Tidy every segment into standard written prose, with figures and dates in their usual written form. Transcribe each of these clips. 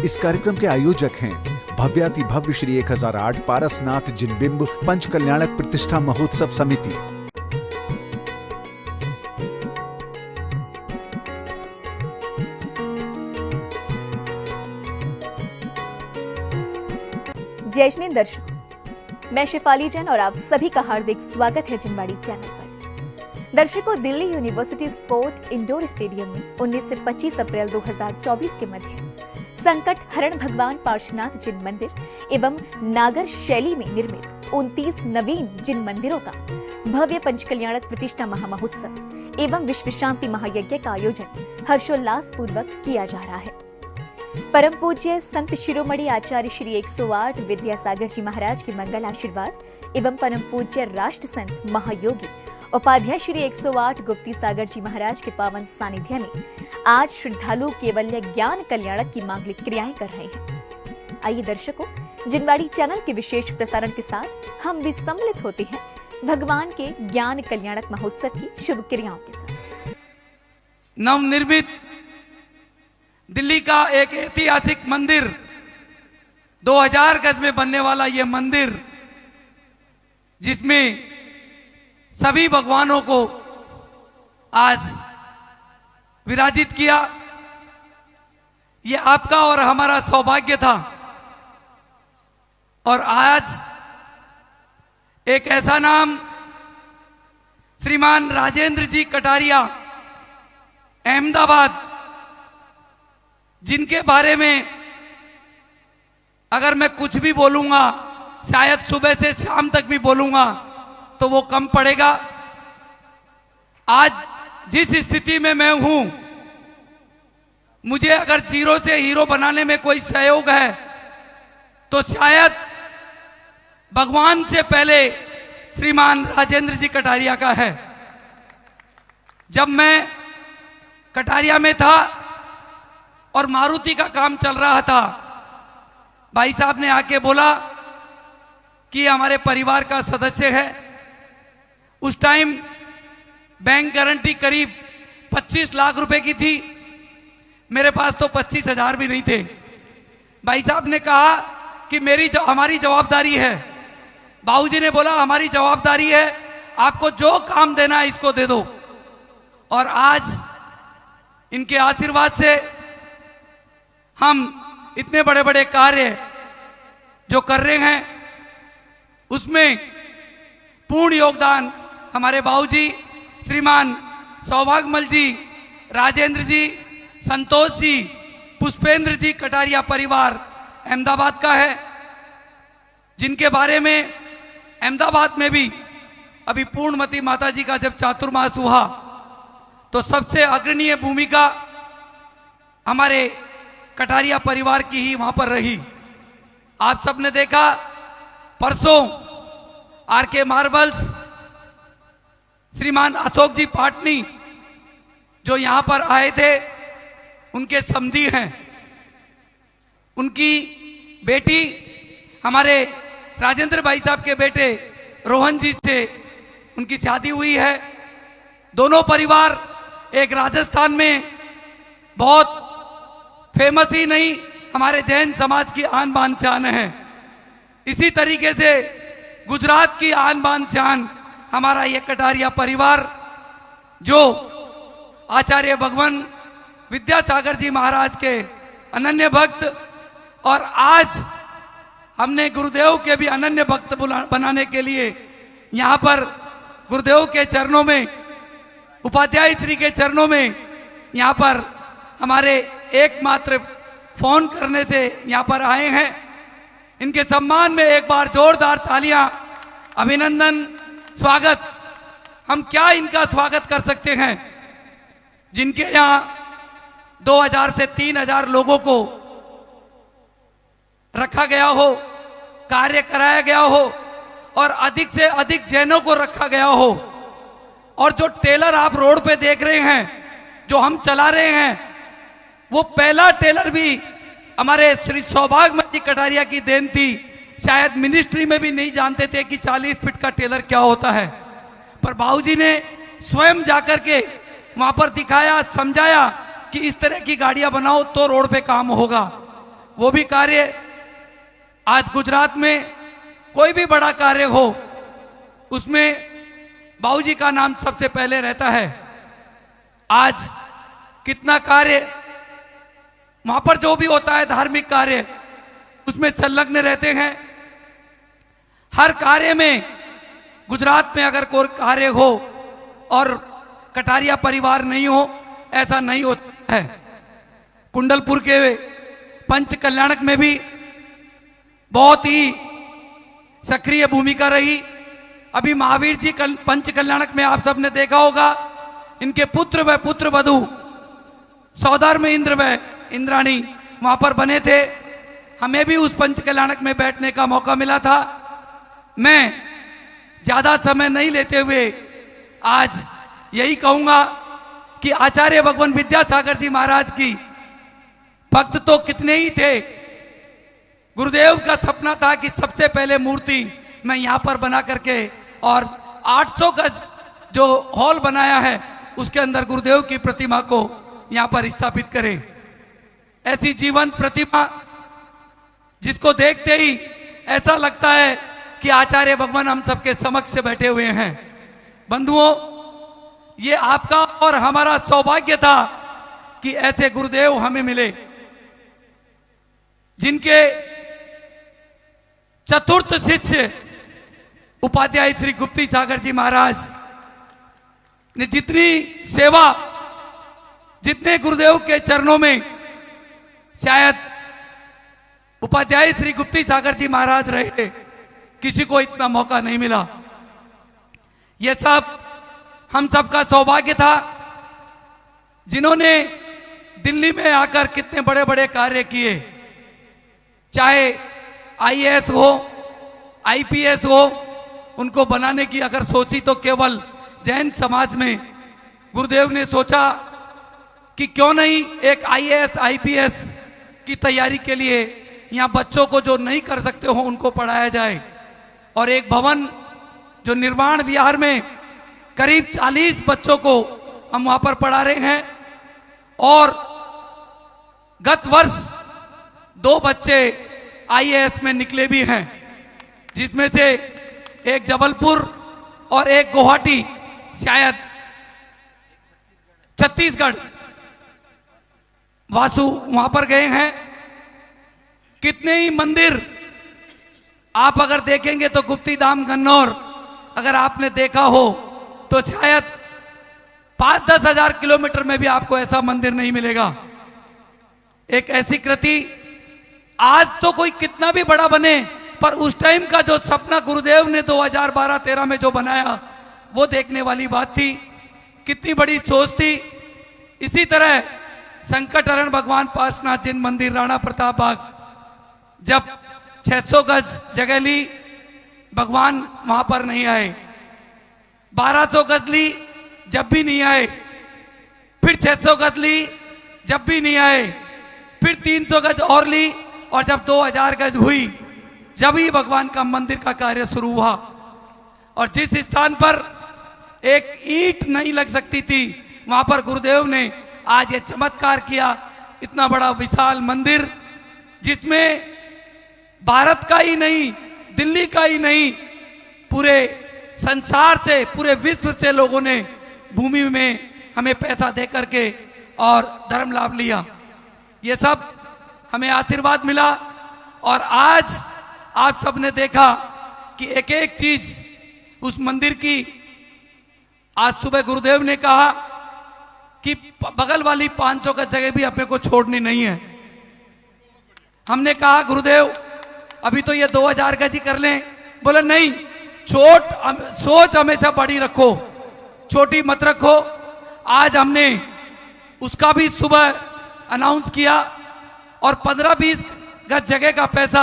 इस कार्यक्रम के आयोजक हैं भव्याति भव्य श्री 1008 पारसनाथ जिनबिंब पंच कल्याणक प्रतिष्ठा महोत्सव समिति। जय दर्शकों, मैं शेफाली जैन और आप सभी का हार्दिक स्वागत है जिनवाड़ी चैनल पर। दर्शकों, Delhi university sport indoor stadium में 19 से 25 अप्रैल 2024 के मध्य संकट हरण भगवान पार्श्वनाथ जिन मंदिर एवं नागर शैली में निर्मित 29 नवीन जिन मंदिरों का भव्य पंचकल्याणक प्रतिष्ठा महामहोत्सव एवं विश्व शांति महायज्ञ का आयोजन हर्षोल्लास पूर्वक किया जा रहा है। परम पूज्य संत शिरोमणि आचार्य श्री 108 विद्यासागर जी महाराज के मंगल आशीर्वाद एवं परम पूज्य राष्ट्र संत महायोगी उपाध्याय श्री 108 गुप्ती सागर जी महाराज के पावन सानिध्य में आज श्रद्धालु केवल्य ज्ञान कल्याणक की मांगलिक क्रियाएं कर रहे हैं। आइए दर्शकों, जिनवाड़ी चैनल के विशेष प्रसारण के साथ हम भी सम्मिलित होते हैं भगवान के ज्ञान कल्याणक महोत्सव की शुभ क्रियाओं के साथ। नवनिर्मित दिल्ली का एक ऐतिहासिक मंदिर, 2000 गज में बनने वाला यह मंदिर, जिसमें सभी भगवानों को आज विराजित किया, यह आपका और हमारा सौभाग्य था। और आज एक ऐसा नाम श्रीमान राजेंद्र जी कटारिया, अहमदाबाद, जिनके बारे में अगर मैं कुछ भी बोलूंगा, शायद सुबह से शाम तक भी बोलूंगा तो वो कम पड़ेगा। आज जिस स्थिति में मैं हूं, मुझे अगर जीरो से हीरो बनाने में कोई सहयोग है तो शायद भगवान से पहले श्रीमान राजेंद्र जी कटारिया का है। जब मैं कटारिया में था और मारुति का काम चल रहा था, भाई साहब ने आके बोला कि हमारे परिवार का सदस्य है। उस टाइम बैंक गारंटी करीब 25 लाख रुपए की थी, मेरे पास तो 25,000 भी नहीं थे। भाई साहब ने कहा कि हमारी जवाबदारी है। बाबूजी ने बोला हमारी जवाबदारी है, आपको जो काम देना है इसको दे दो। और आज इनके आशीर्वाद से हम इतने बड़े बड़े कार्य जो कर रहे हैं, उसमें पूर्ण योगदान हमारे बाबूजी श्रीमान सौभाग्यमल जी, राजेंद्र जी, संतोष जी, पुष्पेंद्र जी कटारिया परिवार अहमदाबाद का है, जिनके बारे में अहमदाबाद में भी अभी पूर्णमती माता जी का जब चातुर्मास हुआ तो सबसे अग्रणीय भूमिका हमारे कटारिया परिवार की ही वहां पर रही। आप सबने देखा परसों आरके मार्बल्स, श्रीमान अशोक जी पाटनी जो यहां पर आए थे, उनके समधी हैं। उनकी बेटी हमारे राजेंद्र भाई साहब के बेटे रोहन जी से उनकी शादी हुई है। दोनों परिवार एक राजस्थान में बहुत फेमस ही नहीं, हमारे जैन समाज की आन बान शान है। इसी तरीके से गुजरात की आन बान शान हमारा ये कटारिया परिवार, जो आचार्य भगवान विद्यासागर जी महाराज के अनन्य भक्त, और आज हमने गुरुदेव के भी अनन्य भक्त बनाने के लिए यहाँ पर गुरुदेव के चरणों में, उपाध्याय श्री के चरणों में यहाँ पर हमारे एकमात्र फोन करने से यहाँ पर आए हैं। इनके सम्मान में एक बार जोरदार तालियां, अभिनंदन, स्वागत। हम क्या इनका स्वागत कर सकते हैं, जिनके यहाँ 2000 से 3000 लोगों को रखा गया हो, कार्य कराया गया हो, और अधिक से अधिक जैनों को रखा गया हो। और जो टेलर आप रोड पे देख रहे हैं, जो हम चला रहे हैं, वो पहला टेलर भी हमारे श्री सौभाग्यमल जी कटारिया की देन थी। शायद मिनिस्ट्री में भी नहीं जानते थे कि 40 फीट का टेलर क्या होता है, पर बाबूजी ने स्वयं जाकर के वहां पर दिखाया, समझाया कि इस तरह की गाड़ियां बनाओ तो रोड पे काम होगा। वो भी कार्य आज गुजरात में कोई भी बड़ा कार्य हो उसमें बाबूजी का नाम सबसे पहले रहता है। आज कितना कार्य वहां पर जो भी होता है धार्मिक कार्य उसमें संलग्न रहते हैं। हर कार्य में गुजरात में अगर कोई कार्य हो और कटारिया परिवार नहीं हो ऐसा नहीं हो सकता है। कुंडलपुर के पंच कल्याणक में भी बहुत ही सक्रिय भूमिका रही। अभी महावीर जी पंच कल्याणक में आप सबने देखा होगा, इनके पुत्र व पुत्र वधु सौदार में इंद्र व इंद्राणी वहां पर बने थे। हमें भी उस पंच कल्याणक में बैठने का मौका मिला था। मैं ज्यादा समय नहीं लेते हुए आज यही कहूंगा कि आचार्य भगवान विद्यासागर जी महाराज की भक्त तो कितने ही थे। गुरुदेव का सपना था कि सबसे पहले मूर्ति मैं यहां पर बना करके और 800 गज जो हॉल बनाया है उसके अंदर गुरुदेव की प्रतिमा को यहां पर स्थापित करें। ऐसी जीवंत प्रतिमा जिसको देखते ही ऐसा लगता है कि आचार्य भगवान हम सबके समक्ष बैठे हुए हैं। बंधुओं, ये आपका और हमारा सौभाग्य था कि ऐसे गुरुदेव हमें मिले, जिनके चतुर्थ शिष्य उपाध्याय श्री गुप्ती सागर जी महाराज ने जितनी सेवा, जितने गुरुदेव के चरणों में शायद उपाध्याय श्री गुप्ती सागर जी महाराज रहे, किसी को इतना मौका नहीं मिला। यह सब हम सबका सौभाग्य था, जिन्होंने दिल्ली में आकर कितने बड़े बड़े कार्य किए। चाहे आईएएस हो, आईपीएस हो, उनको बनाने की अगर सोची तो केवल जैन समाज में गुरुदेव ने सोचा कि क्यों नहीं एक आईएएस आईपीएस की तैयारी के लिए यहाँ बच्चों को जो नहीं कर सकते हो उनको पढ़ाया जाए। और एक भवन जो निर्माण विहार में करीब 40 बच्चों को हम वहां पर पढ़ा रहे हैं। और गत वर्ष 2 बच्चे आईएएस में निकले भी हैं, जिसमें से एक जबलपुर और एक गुवाहाटी, शायद छत्तीसगढ़ वासु वहां पर गए हैं। कितने ही मंदिर आप अगर देखेंगे तो गुप्ती धाम गन्नौर अगर आपने देखा हो तो शायद 5-10 हजार किलोमीटर में भी आपको ऐसा मंदिर नहीं मिलेगा। एक ऐसी कृति आज तो कोई कितना भी बड़ा बने, पर उस टाइम का जो सपना गुरुदेव ने 2012-13 में जो बनाया वो देखने वाली बात थी। कितनी बड़ी सोच थी। इसी तरह संकटहरण भगवान पार्श्वनाथ जिन मंदिर राणा प्रताप बाग, जब 600 गज जगह ली भगवान वहां पर नहीं आए। 1200 गज ली जब भी नहीं आए, फिर 600 गज ली जब भी नहीं आए, फिर 300 गज और ली, और जब 2000 गज हुई जब ही भगवान का मंदिर का कार्य शुरू हुआ। और जिस स्थान पर एक ईंट नहीं लग सकती थी वहां पर गुरुदेव ने आज ये चमत्कार किया। इतना बड़ा विशाल मंदिर जिसमें भारत का ही नहीं, दिल्ली का ही नहीं, पूरे संसार से, पूरे विश्व से लोगों ने भूमि में हमें पैसा दे करके और धर्म लाभ लिया। ये सब हमें आशीर्वाद मिला। और आज आप सबने देखा कि एक एक चीज उस मंदिर की, आज सुबह गुरुदेव ने कहा कि बगल वाली 500 का जगह भी अपने को छोड़नी नहीं है। हमने कहा गुरुदेव अभी तो ये 2000 गज ही कर लें। बोले नहीं, सोच हमेशा बड़ी रखो, छोटी मत रखो। आज हमने उसका भी सुबह अनाउंस किया और 15-20 गज जगह का पैसा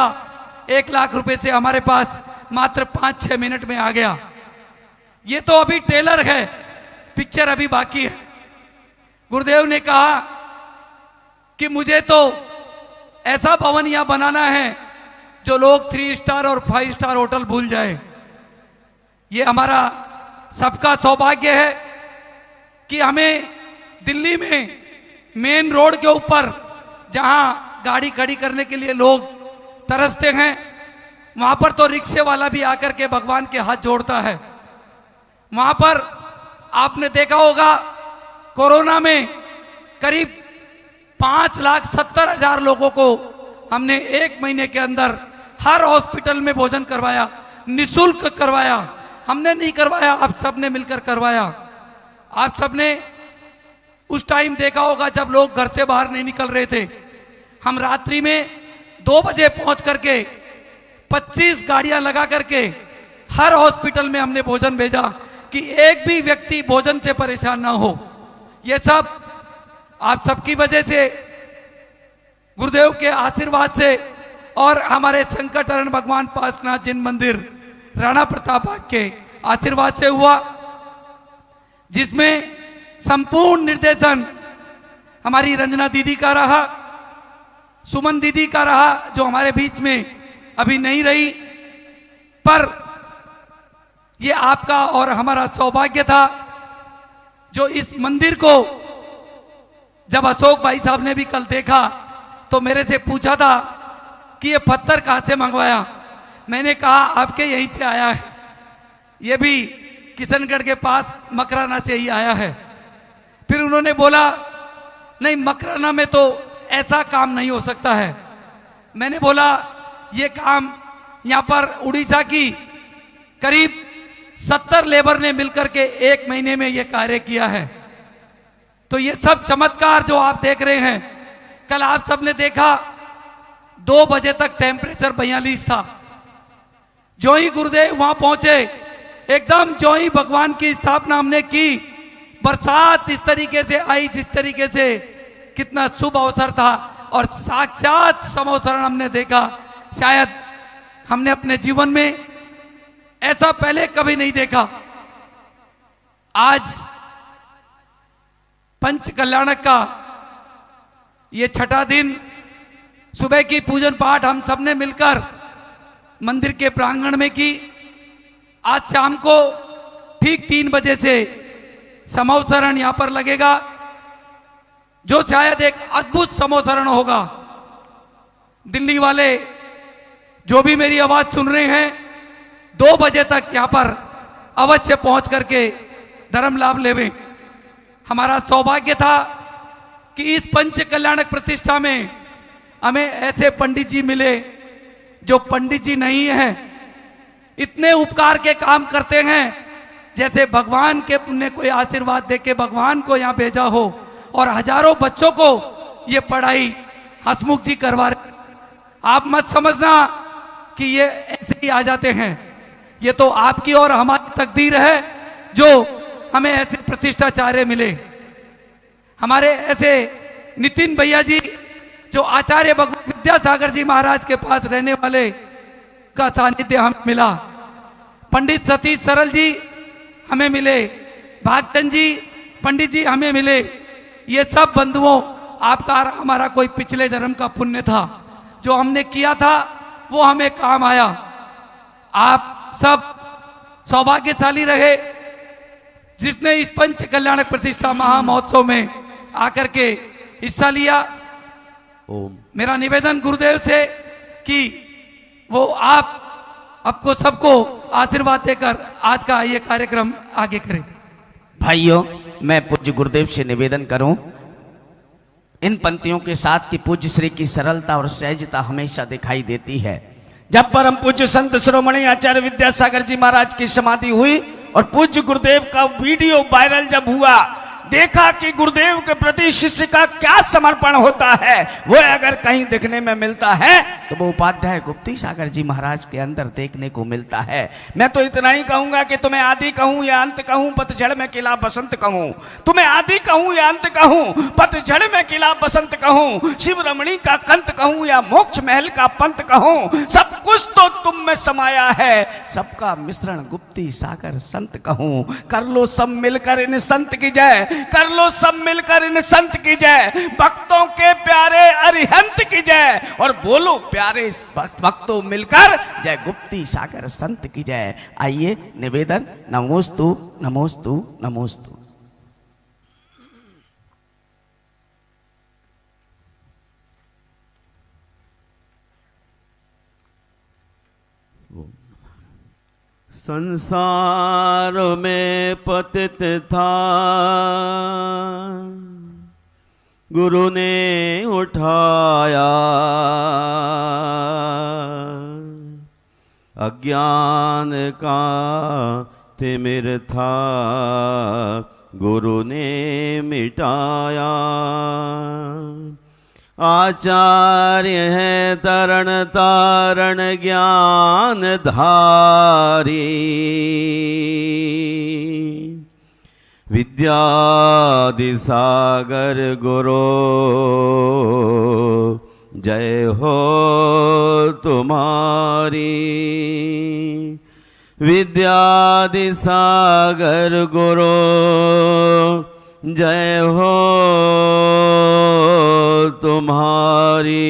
1 लाख रुपए से हमारे पास मात्र 5-6 मिनट में आ गया। ये तो अभी ट्रेलर है, पिक्चर अभी बाकी है। गुरुदेव ने कहा कि मुझे तो ऐसा भवन यहां बनाना है जो लोग 3 स्टार और 5 स्टार होटल भूल जाए। ये हमारा सबका सौभाग्य है कि हमें दिल्ली में मेन रोड के ऊपर, जहां गाड़ी खड़ी करने के लिए लोग तरसते हैं, वहां पर तो रिक्शे वाला भी आकर के भगवान के हाथ जोड़ता है। वहां पर आपने देखा होगा कोरोना में करीब 5,70,000 लोगों को हमने 1 महीने के अंदर हर हॉस्पिटल में भोजन करवाया, निशुल्क करवाया। हमने नहीं करवाया, आप सबने मिलकर करवाया। आप सबने उस टाइम देखा होगा जब लोग घर से बाहर नहीं निकल रहे थे, हम रात्रि में 2 बजे पहुंच करके 25 गाड़ियां लगा करके हर हॉस्पिटल में हमने भोजन भेजा कि एक भी व्यक्ति भोजन से परेशान ना हो। ये सब आप सबकी वजह से, गुरुदेव के आशीर्वाद से और हमारे संकटहरण भगवान पार्श्वनाथ जिन मंदिर राणा प्रताप बाग के आशीर्वाद से हुआ, जिसमें संपूर्ण निर्देशन हमारी रंजना दीदी का रहा, सुमन दीदी का रहा, जो हमारे बीच में अभी नहीं रही, पर ये आपका और हमारा सौभाग्य था जो इस मंदिर को, जब अशोक भाई साहब ने भी कल देखा तो मेरे से पूछा था कि ये पत्थर कहां से मंगवाया। मैंने कहा आपके यहीं से आया है, ये भी किशनगढ़ के पास मकराना से ही आया है। फिर उन्होंने बोला नहीं, मकराना में तो ऐसा काम नहीं हो सकता है। मैंने बोला ये काम यहां पर उड़ीसा की करीब 70 लेबर ने मिलकर के 1 महीने में ये कार्य किया है। तो ये सब चमत्कार जो आप देख रहे हैं, कल आप सबने देखा 2 बजे तक टेम्परेचर 42 था। जो ही गुरुदेव वहां पहुंचे, एकदम जो ही भगवान की स्थापना हमने की, बरसात इस तरीके से आई जिस तरीके से, कितना शुभ अवसर था और साक्षात समोसरण हमने देखा। शायद हमने अपने जीवन में ऐसा पहले कभी नहीं देखा। आज पंच कल्याणक का ये 6ठा दिन, सुबह की पूजन पाठ हम सबने मिलकर मंदिर के प्रांगण में की। आज शाम को ठीक 3 बजे से समोसरण यहां पर लगेगा, जो शायद एक अद्भुत समोसरण होगा। दिल्ली वाले जो भी मेरी आवाज सुन रहे हैं, 2 बजे तक यहां पर अवश्य पहुंच करके धर्म लाभ लेवें। हमारा सौभाग्य था कि इस पंच कल्याणक प्रतिष्ठा में हमें ऐसे पंडित जी मिले जो पंडित जी नहीं हैं, इतने उपकार के काम करते हैं, जैसे भगवान के ने कोई आशीर्वाद देके भगवान को यहाँ भेजा हो, और हजारों बच्चों को ये पढ़ाई हसमुख जी करवा रहे। आप मत समझना कि ये ऐसे ही आ जाते हैं, ये तो आपकी और हमारी तकदीर है जो हमें ऐसे प्रतिष्ठाचार्य मिले। हमारे ऐसे नितिन भैया जी, जो आचार्य भगवान विद्यासागर जी महाराज के पास रहने वाले का सानिध्य हमें मिला। पंडित सतीश सरल जी हमें मिले, भागचंद जी पंडित जी हमें मिले। ये सब बंधुओं, आपका हमारा कोई पिछले जन्म का पुण्य था, जो हमने किया था वो हमें काम आया। आप सब सौभाग्यशाली रहे जिसने इस पंच कल्याणक प्रतिष्ठा महोत्सव में आकर के हिस्सा लिया। ओम। मेरा निवेदन गुरुदेव से कि वो आपको सबको आशीर्वाद देकर आज का ये कार्यक्रम आगे करें। भाइयों, मैं पूज्य गुरुदेव से निवेदन करूं इन पंक्तियों के साथ कि पूज्य श्री की सरलता और सहजता हमेशा दिखाई देती है। जब परम पूज्य संत शिरोमणि आचार्य विद्यासागर जी महाराज की समाधि हुई और पूज्य गुरुदेव का वीडियो वायरल जब हुआ, देखा कि गुरुदेव के प्रति शिष्य का क्या समर्पण होता है, वो अगर कहीं देखने में मिलता है तो वो उपाध्याय गुप्ती सागर जी महाराज के अंदर देखने को मिलता है। मैं तो इतना ही कहूंगा कि तुम्हें आदि कहूं या अंत कहूं, पतझड़ में किला बसंत कहूं। तुम्हें आदि कहूं या अंत कहूं, पतझड़ में किला बसंत कहूं, शिव रमणी का कंत कहूं या मोक्ष महल का पंत कहूं, सब कुछ तो तुम में समाया है, सबका मिश्रण गुप्ती सागर संत कहूं। कर लो सब मिलकर इन संत की जय, कर लो सब मिलकर इन संत की जय, भक्तों के प्यारे अरिहंत की जय, और बोलो प्यारे भक्तों मिलकर जय गुप्ती सागर संत की जय। आइए निवेदन, नमोस्तु नमोस्तु नमोस्तु। संसार में पतित था, गुरु ने उठाया। अज्ञान का तिमिर था, गुरु ने मिटाया। आचार्य है तरण तारण ज्ञान धारी, विद्यादि सागर गुरु जय हो तुम्हारी। विद्यादि सागर गुरु जय हो तुम्हारी।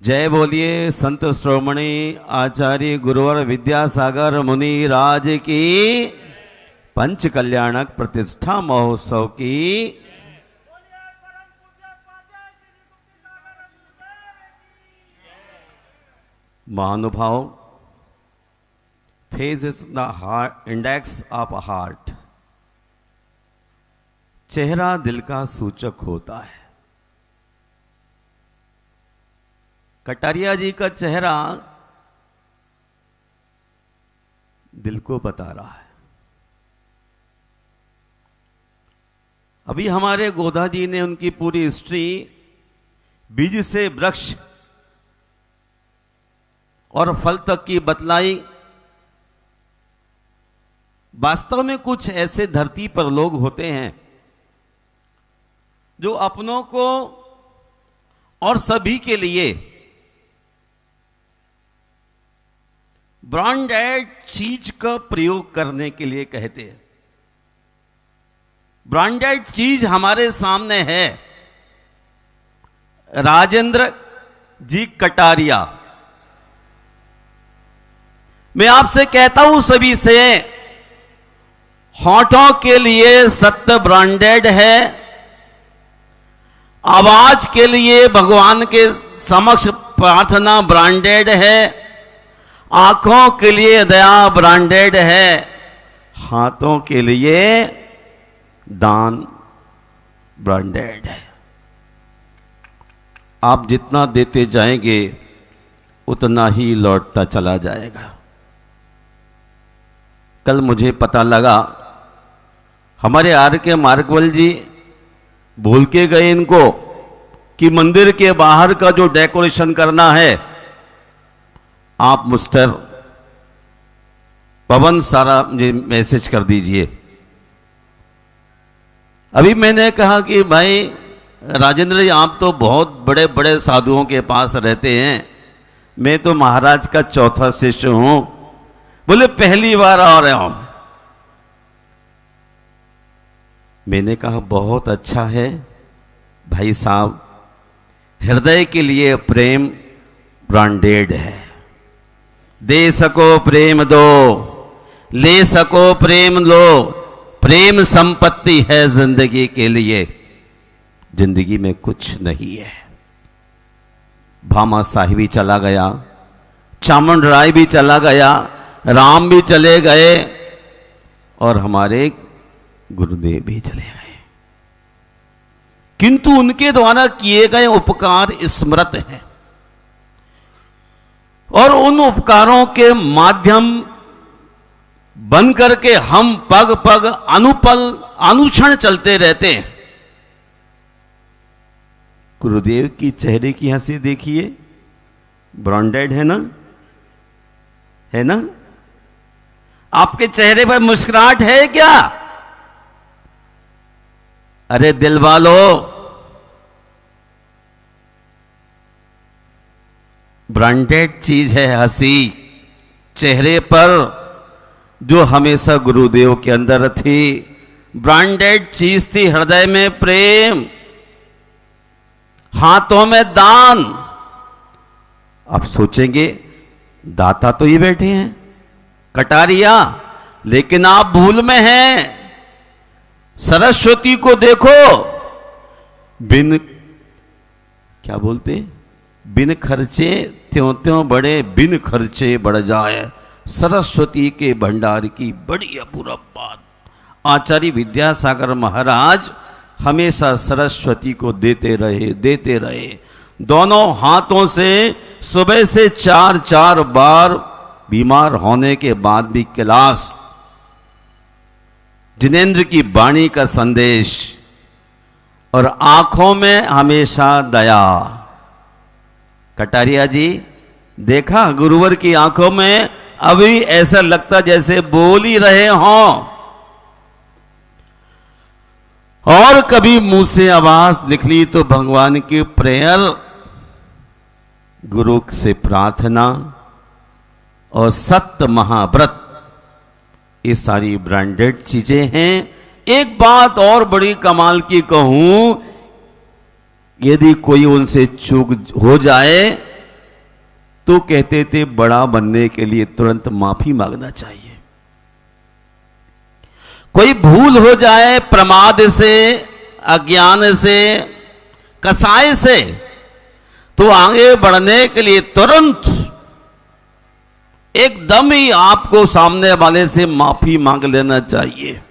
जय बोलिए संत श्रोमणी आचार्य गुरुवर विद्यासागर मुनि राज की, पंच कल्याणक प्रतिष्ठा महोत्सव की। महानुभाव, face is the heart, index of heart. चेहरा दिल का सूचक होता है। कटारिया जी का चेहरा दिल को बता रहा है। अभी हमारे गोधा जी ने उनकी पूरी हिस्ट्री बीज से वृक्ष और फल तक की बतलाई। वास्तव में कुछ ऐसे धरती पर लोग होते हैं जो अपनों को और सभी के लिए ब्रांडेड चीज का प्रयोग करने के लिए कहते हैं। ब्रांडेड चीज हमारे सामने है। राजेंद्र जी कटारिया, मैं आपसे कहता हूं सभी से, होठों के लिए सत्य ब्रांडेड है, आवाज के लिए भगवान के समक्ष प्रार्थना ब्रांडेड है, आंखों के लिए दया ब्रांडेड है, हाथों के लिए दान ब्रांडेड है। आप जितना देते जाएंगे उतना ही लौटता चला जाएगा। कल मुझे पता लगा हमारे आर के मार्गवल जी भूल के गए इनको कि मंदिर के बाहर का जो डेकोरेशन करना है, आप मिस्टर पवन सारा मुझे मैसेज कर दीजिए। अभी मैंने कहा कि भाई राजेंद्र जी, आप तो बहुत बड़े बड़े साधुओं के पास रहते हैं, मैं तो महाराज का चौथा शिष्य हूं। बोले पहली बार आ रहा हूं। मैंने कहा बहुत अच्छा है भाई साहब, हृदय के लिए प्रेम ब्रांडेड है। दे सको प्रेम दो, ले सको प्रेम लो, प्रेम संपत्ति है जिंदगी के लिए। जिंदगी में कुछ नहीं है। भामा साहिब भी चला गया, चामुंड राय भी चला गया, राम भी चले गए और हमारे गुरुदेव भी चले गए, किंतु उनके द्वारा किए गए उपकार स्मृत हैं और उन उपकारों के माध्यम बन करके हम पग पग अनुपल अनुक्षण चलते रहते हैं। गुरुदेव की चेहरे की हंसी देखिए, ब्रांडेड है ना, है ना? आपके चेहरे पर मुस्कुराहट है क्या? अरे दिल वालों, ब्रांडेड चीज है हंसी चेहरे पर, जो हमेशा गुरुदेव के अंदर थी। ब्रांडेड चीज थी हृदय में प्रेम, हाथों में दान। आप सोचेंगे दाता तो ये बैठे हैं कटारिया, लेकिन आप भूल में हैं। सरस्वती को देखो, बिन क्या बोलते बिन खर्चे त्यों त्यों बढ़े, बिन खर्चे बढ़ जाए, सरस्वती के भंडार की बड़ी अपूर्व बात। आचार्य विद्यासागर महाराज हमेशा सरस्वती को देते रहे। दोनों हाथों से सुबह से 4 बार बीमार होने के बाद भी कैलाश जिनेंद्र की वाणी का संदेश और आंखों में हमेशा दया। कटारिया जी देखा गुरुवर की आंखों में अभी ऐसा लगता जैसे बोल ही रहे हों, और कभी मुंह से आवाज निकली तो भगवान की प्रेयर, गुरु से प्रार्थना और सत्य महाव्रत, ये सारी ब्रांडेड चीजें हैं। एक बात और बड़ी कमाल की कहूं, यदि कोई उनसे चूक हो जाए तो कहते थे बड़ा बनने के लिए तुरंत माफी मांगना चाहिए। कोई भूल हो जाए प्रमाद से, अज्ञान से, कसाय से, तो आगे बढ़ने के लिए तुरंत एकदम ही आपको सामने वाले से माफी मांग लेना चाहिए।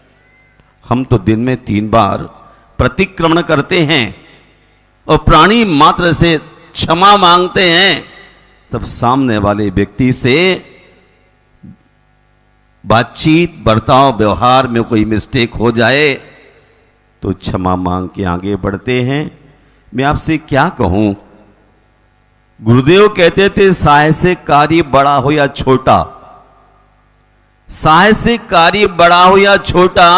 हम तो दिन में 3 बार प्रतिक्रमण करते हैं और प्राणी मात्र से क्षमा मांगते हैं, तब सामने वाले व्यक्ति से बातचीत, बर्ताव, व्यवहार में कोई मिस्टेक हो जाए तो क्षमा मांग के आगे बढ़ते हैं। मैं आपसे क्या कहूं, गुरुदेव कहते थे साहसिक कार्य बड़ा हो या छोटा, साहसिक कार्य बड़ा हो या छोटा,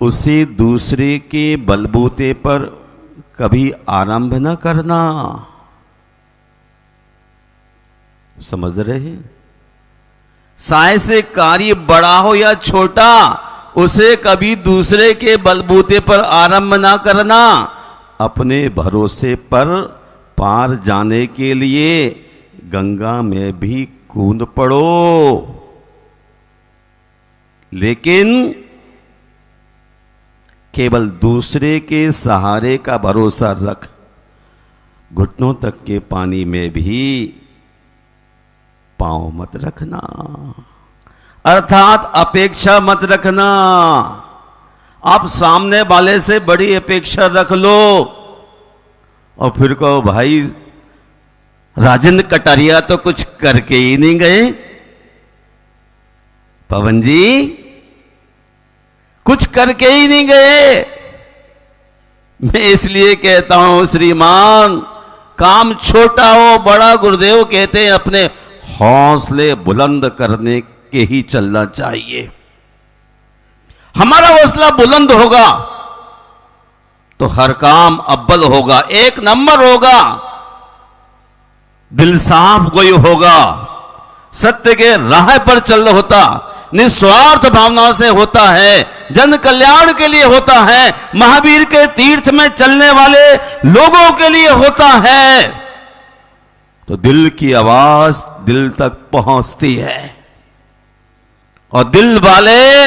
उसे दूसरे के बलबूते पर कभी आरंभ न करना। समझ रहे हैं? साहसिक कार्य बड़ा हो या छोटा, उसे कभी दूसरे के बलबूते पर आरंभ ना करना। अपने भरोसे पर पार जाने के लिए गंगा में भी कूद पड़ो, लेकिन केवल दूसरे के सहारे का भरोसा रख। घुटनों तक के पानी में भी पांव मत रखना, अर्थात अपेक्षा मत रखना। आप सामने वाले से बड़ी अपेक्षा रख लो और फिर कहो भाई राजेंद्र कटारिया तो कुछ करके ही नहीं गए, पवन जी कुछ करके ही नहीं गए। मैं इसलिए कहता हूं श्रीमान, काम छोटा हो बड़ा, गुरुदेव कहते हैं अपने हौसले बुलंद करने के ही चलना चाहिए। हमारा हौसला बुलंद होगा तो हर काम अव्वल होगा, 1 नंबर होगा, दिल साफ कोई होगा, सत्य के राह पर चल होता, निस्वार्थ भावनाओं से होता है, जन कल्याण के लिए होता है, महावीर के तीर्थ में चलने वाले लोगों के लिए होता है, तो दिल की आवाज दिल तक पहुंचती है। और दिल वाले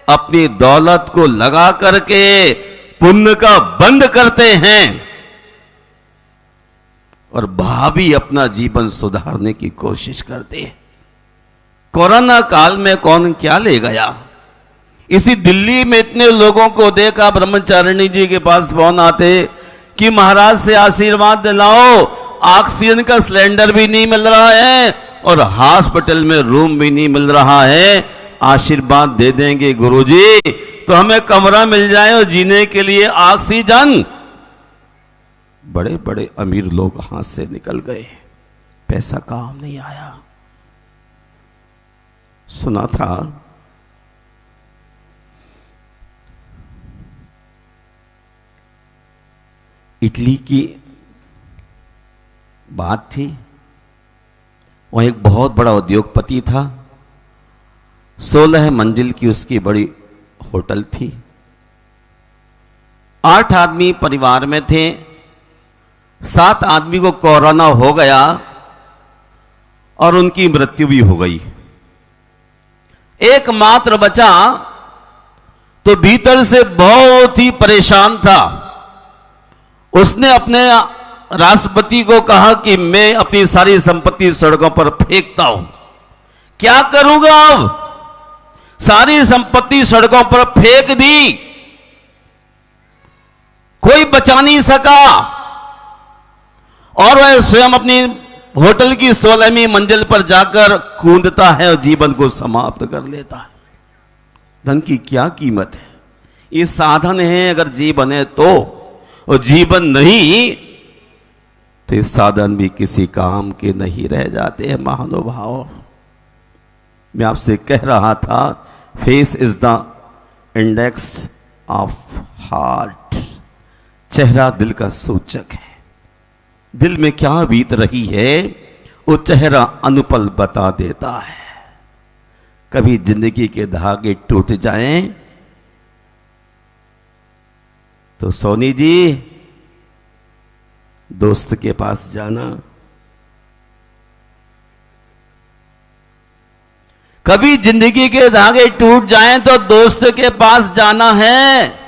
अपनी दौलत को लगा करके पुण्य का बंद करते हैं और भावी अपना जीवन सुधारने की कोशिश करते हैं। कोरोना काल में कौन क्या ले गया, इसी दिल्ली में इतने लोगों को देखा, ब्रह्मचारिणी जी के पास फोन आते कि महाराज से आशीर्वाद दिलाओ, ऑक्सीजन का सिलेंडर भी नहीं मिल रहा है और हॉस्पिटल में रूम भी नहीं मिल रहा है, आशीर्वाद दे देंगे गुरुजी तो हमें कमरा मिल जाए और जीने के लिए ऑक्सीजन। बड़े बड़े अमीर लोग हाथ से निकल गए, पैसा काम नहीं आया। सुना था इटली की बात थी, वह एक बहुत बड़ा उद्योगपति था, 16 मंजिल की उसकी बड़ी होटल थी, 8 आदमी परिवार में थे, 7 आदमी को कोरोना हो गया और उनकी मृत्यु भी हो गई। एकमात्र बचा तो भीतर से बहुत ही परेशान था, उसने अपने राष्ट्रपति को कहा कि मैं अपनी सारी संपत्ति सड़कों पर फेंकता हूं। क्या करूंगा अब? सारी संपत्ति सड़कों पर फेंक दी, कोई बचा नहीं सका, और वह स्वयं अपनी होटल की 16वीं मंजिल पर जाकर कूदता है और जीवन को समाप्त कर लेता है। धन की क्या कीमत है? ये साधन है अगर जीवन है तो, और जीवन नहीं तो ये साधन भी किसी काम के नहीं रह जाते हैं। महानुभाव, मैं आपसे कह रहा था, face is the index of heart. चेहरा दिल का सूचक है। दिल में क्या बीत रही है वो चेहरा अनुपल बता देता है। कभी जिंदगी के धागे टूट जाएं तो सोनी जी दोस्त के पास जाना, कभी जिंदगी के धागे टूट जाएं तो दोस्त के पास जाना है।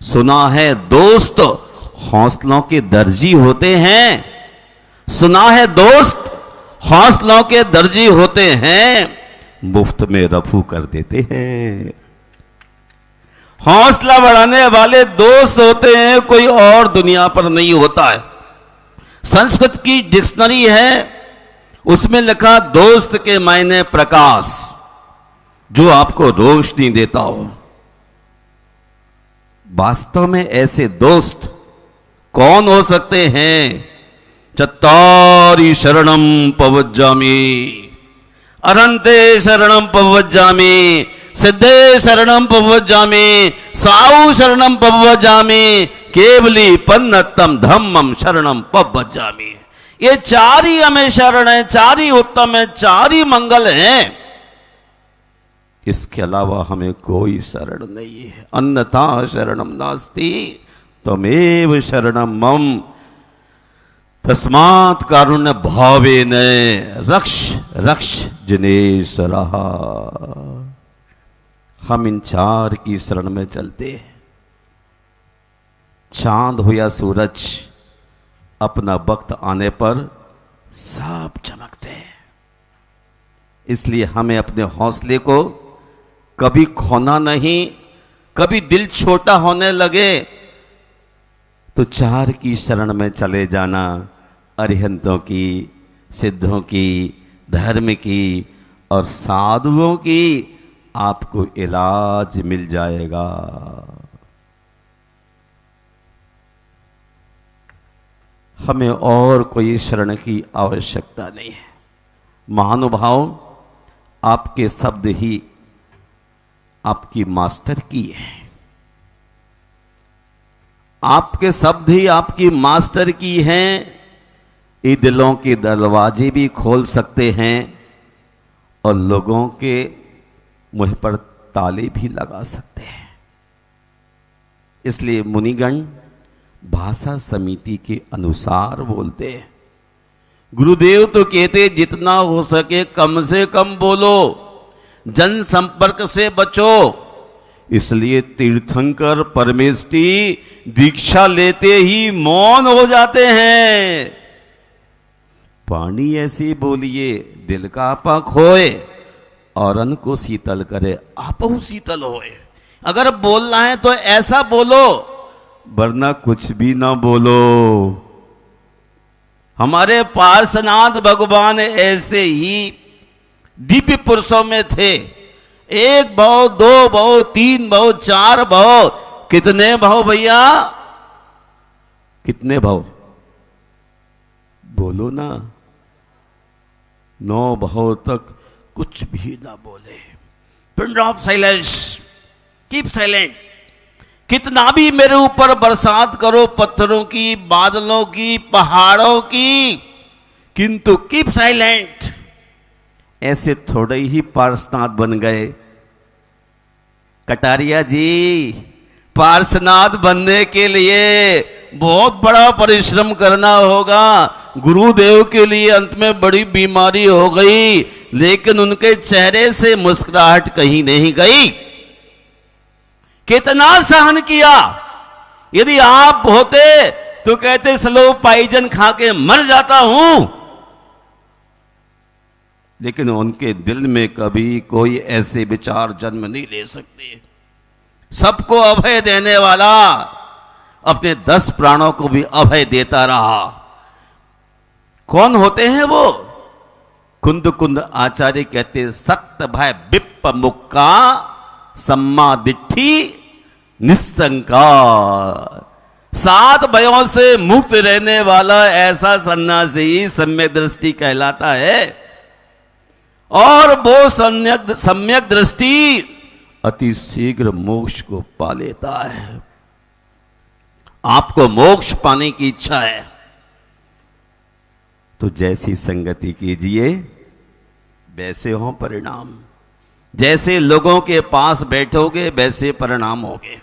सुना है दोस्त हौसलों के दर्जी होते हैं, सुना है दोस्त हौसलों के दर्जी होते हैं, मुफ्त में रफू कर देते हैं। हौसला बढ़ाने वाले दोस्त होते हैं, कोई और दुनिया पर नहीं होता है। संस्कृत की डिक्शनरी है, उसमें लिखा दोस्त के मायने प्रकाश, जो आपको रोशनी देता हो। वास्तव में ऐसे दोस्त कौन हो सकते हैं? चत्तारि शरणम पवज्जामि, अनंते शरणम पवज्जामि, सिद्धे शरणम पवज्जामि, साहु शरणम पवज्जामि, केवली पन्नतम धम्मम शरणम पवज्जामि। ये चार ही हमें शरण है, चार ही उत्तम है, चार ही मंगल हैं। इसके अलावा हमें कोई शरण नहीं है। अन्यथा शरणम नास्ति त्वमेव शरणम मम, तस्मात् कारुण्य भावेन रक्ष रक्ष जिनेश्वरः। हम इन चार की शरण में चलते हैं। चांद हो या सूरज, अपना वक्त आने पर सब चमकते हैं। इसलिए हमें अपने हौसले को कभी खोना नहीं। कभी दिल छोटा होने लगे तो चार की शरण में चले जाना, अरिहंतों की, सिद्धों की, धर्म की और साधुओं की, आपको इलाज मिल जाएगा। हमें और कोई शरण की आवश्यकता नहीं है। महानुभाव, आपके शब्द ही आपकी मास्टर की है। आपके शब्द ही आपकी मास्टर की हैं। ये दिलों के दरवाजे भी खोल सकते हैं और लोगों के मुंह पर ताले भी लगा सकते हैं। इसलिए मुनिगण भाषा समिति के अनुसार बोलते हैं। गुरुदेव तो कहते जितना हो सके कम से कम बोलो, जन संपर्क से बचो। इसलिए तीर्थंकर परमेष्ठी दीक्षा लेते ही मौन हो जाते हैं। पानी ऐसे बोलिए दिल का आपा खोए, और अन्न को शीतल करे आपहु शीतल होए। अगर बोलना है तो ऐसा बोलो, वरना कुछ भी ना बोलो। हमारे पार्श्वनाथ भगवान ऐसे ही दिव्य पुरुषों में थे। एक भाव, दो भाव, तीन भाव, चार भाव। कितने भाव भैया? कितने भाव? बोलो ना। 9 भाव तक कुछ भी ना बोले। Pin drop silence, keep silent. कितना भी मेरे ऊपर बरसात करो, पत्थरों की, बादलों की, पहाड़ों की, किंतु कीप साइलेंट। ऐसे थोड़े ही पार्श्वनाथ बन गए। कटारिया जी, पार्श्वनाथ बनने के लिए बहुत बड़ा परिश्रम करना होगा। गुरुदेव के लिए अंत में बड़ी बीमारी हो गई, लेकिन उनके चेहरे से मुस्कुराहट कहीं नहीं गई। कितना सहन किया। यदि आप होते तो कहते स्लो पाइजन खा के मर जाता हूं, लेकिन उनके दिल में कभी कोई ऐसे विचार जन्म नहीं ले सकते। सबको अभय देने वाला अपने 10 प्राणों को भी अभय देता रहा। कौन होते हैं वो? कुंद कुंद आचार्य कहते सत्य भय विप्प मुक्का सम्मा दिट्ठी निस्संका। 7 भयों से मुक्त रहने वाला ऐसा सन्यासी सम्यक दृष्टि कहलाता है, और वो सम्यक दृष्टि अति शीघ्र मोक्ष को पा लेता है। आपको मोक्ष पाने की इच्छा है तो जैसी संगति कीजिए वैसे हो परिणाम। जैसे लोगों के पास बैठोगे वैसे परिणाम होगे।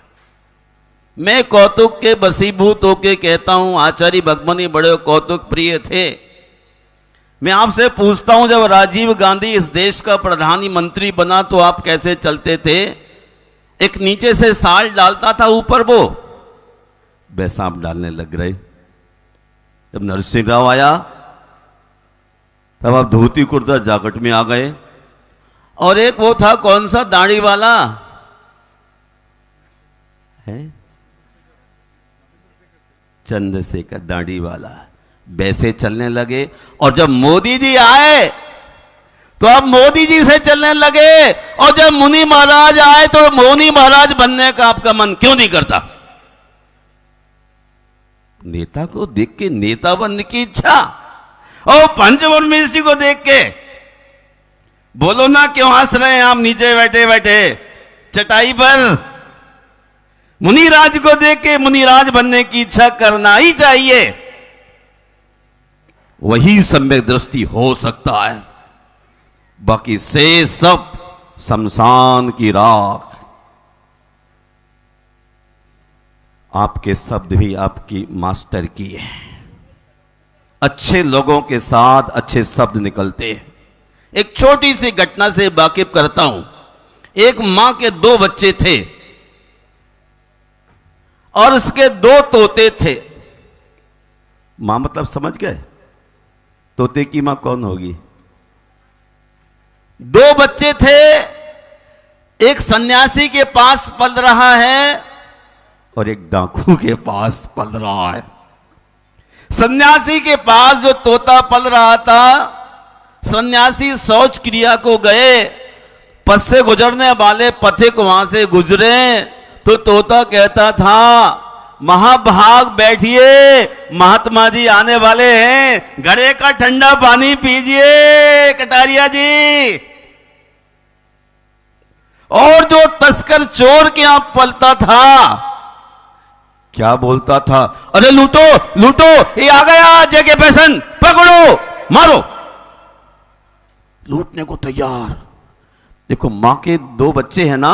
मैं कौतुक के बसीभूत होके कहता हूं, आचार्य भगवानी बड़े कौतुक प्रिय थे। मैं आपसे पूछता हूं, जब राजीव गांधी इस देश का प्रधानमंत्री बना तो आप कैसे चलते थे? एक नीचे से साल डालता था, ऊपर वो वैसा आप डालने लग रहे। जब नरसिंह राव आया तब आप धोती कुर्ता जैकेट में आ गए। और एक वो था कौन सा दाढ़ी वाला है, चंद्रशेखर दाढ़ी वाला, वैसे चलने लगे। और जब मोदी जी आए तो अब मोदी जी से चलने लगे। और जब मुनि महाराज आए तो मुनि महाराज बनने का आपका मन क्यों नहीं करता? नेता को देख के नेता बनने की इच्छा, और पंचवर्ण मिनिस्ट्री को देख के बोलो ना, क्यों हंस रहे हैं आप नीचे बैठे बैठे चटाई पर? मुनिराज को देख के मुनिराज बनने की इच्छा करना ही चाहिए। वही सम्यक दृष्टि हो सकता है, बाकी से सब शमशान की राख। आपके शब्द भी आपकी मास्टर की है। अच्छे लोगों के साथ अच्छे शब्द निकलते हैं। एक छोटी सी घटना से वाकिफ करता हूं। एक मां के 2 बच्चे थे और उसके 2 तोते थे। मां मतलब समझ गए? तोते की मां कौन होगी? 2 बच्चे थे, एक सन्यासी के पास पल रहा है और एक डाकू के पास पल रहा है। सन्यासी के पास जो तोता पल रहा था, सन्यासी शौच क्रिया को गए, पथ से गुजरने वाले पथिक वहां से गुजरे तो तोता कहता था, महाभाग बैठिए, महात्मा जी आने वाले हैं, घड़े का ठंडा पानी पीजिए कटारिया जी। और जो तस्कर चोर के यहां पलता था क्या बोलता था? अरे लूटो लूटो, ये आ गया जगह पैसन, पकड़ो मारो। लूटने को तैयार। देखो मां के 2 बच्चे हैं ना,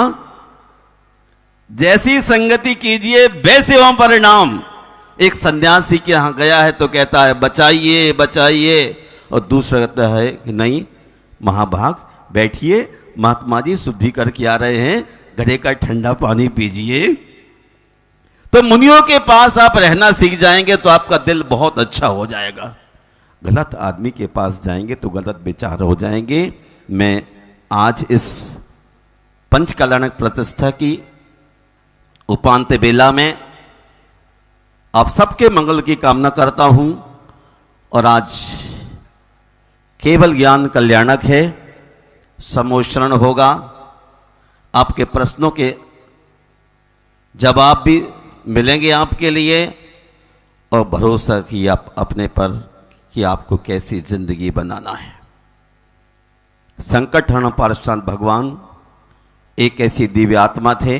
जैसी संगति कीजिए वैसे हो परिणाम। एक सन्यासी के यहां गया है तो कहता है बचाइए बचाइए, और दूसरा कहता है कि नहीं महाभाग बैठिए, महात्मा जी शुद्धि करके आ रहे हैं, घड़े का ठंडा पानी पीजिए। तो मुनियों के पास आप रहना सीख जाएंगे तो आपका दिल बहुत अच्छा हो जाएगा। गलत आदमी के पास जाएंगे तो गलत विचार हो जाएंगे। मैं आज इस पंच कल्याणक प्रतिष्ठा की उपांत बेला में आप सबके मंगल की कामना करता हूं। और आज केवल ज्ञान कल्याणक है, समोषण होगा, आपके प्रश्नों के जवाब भी मिलेंगे आपके लिए, और भरोसा कि आप अपने पर कि आपको कैसी जिंदगी बनाना है। संकट हरण पार्षद भगवान एक ऐसी दिव्य आत्मा थे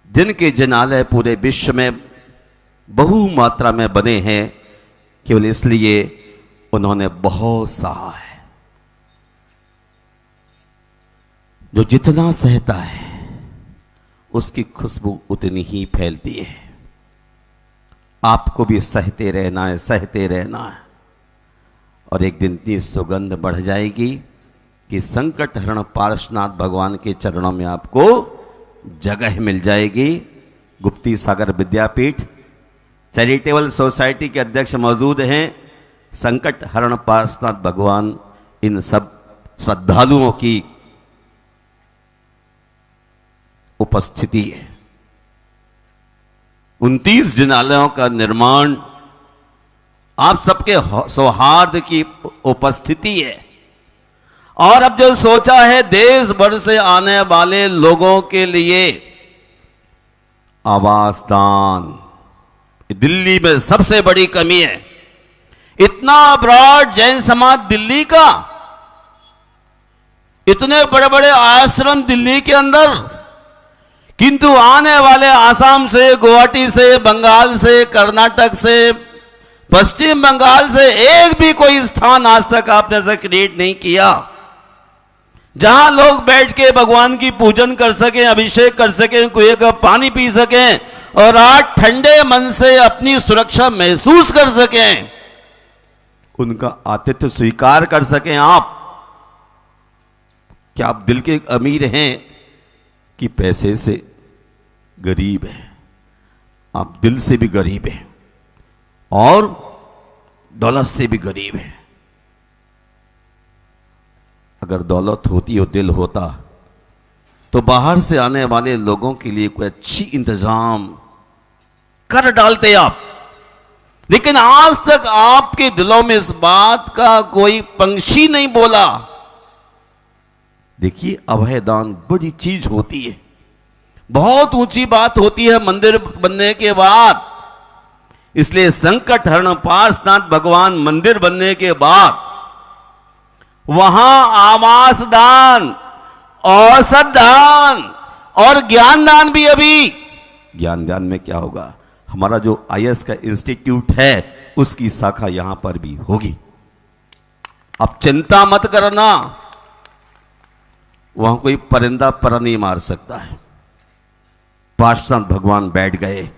जिनके जिनालय पूरे विश्व में बहु मात्रा में बने हैं, केवल इसलिए उन्होंने बहुत सहा है। जो जितना सहता है उसकी खुशबू उतनी ही फैलती है। आपको भी सहते रहना है, सहते रहना है, और एक दिन इतनी सुगंध बढ़ जाएगी कि संकट हरण पार्श्वनाथ भगवान के चरणों में आपको जगह मिल जाएगी। गुप्ती सागर विद्यापीठ चैरिटेबल सोसाइटी के अध्यक्ष मौजूद हैं, संकट हरण पारसनाथ भगवान इन सब श्रद्धालुओं की उपस्थिति है। 29 जिनालयों का निर्माण आप सबके सौहार्द की उपस्थिति है। और अब जो सोचा है देश भर से आने वाले लोगों के लिए आवास दान, दिल्ली में सबसे बड़ी कमी है। इतना ब्रॉड जैन समाज दिल्ली का, इतने बड़े बड़े आश्रम दिल्ली के अंदर, किंतु आने वाले आसाम से, गुवाहाटी से, बंगाल से, कर्नाटक से, पश्चिम बंगाल से एक भी कोई स्थान आज तक आपने ऐसा क्रिएट नहीं किया जहां लोग बैठ के भगवान की पूजन कर सकें, अभिषेक कर सकें, कुएं का पानी पी सकें और आज ठंडे मन से अपनी सुरक्षा महसूस कर सकें, उनका आतिथ्य स्वीकार कर सकें। आप क्या आप दिल के अमीर हैं कि पैसे से गरीब हैं? आप दिल से भी गरीब हैं और दौलत से भी गरीब हैं। अगर दौलत होती और दिल होता तो बाहर से आने वाले लोगों के लिए कोई अच्छी इंतजाम कर डालते आप। लेकिन आज तक आपके दिलों में इस बात का कोई पंछी नहीं बोला। देखिए, अभयदान बड़ी चीज होती है, बहुत ऊंची बात होती है मंदिर बनने के बाद। इसलिए संकट हरण पार्श्वनाथ भगवान मंदिर बनने के बाद वहां आवास दान, औषध दान और ज्ञान दान भी। अभी ज्ञान दान में क्या होगा, हमारा जो आईएएस का इंस्टीट्यूट है उसकी शाखा यहां पर भी होगी। अब चिंता मत करना, वहां कोई परिंदा पर नहीं मार सकता है। पार्श्वनाथ भगवान बैठ गए।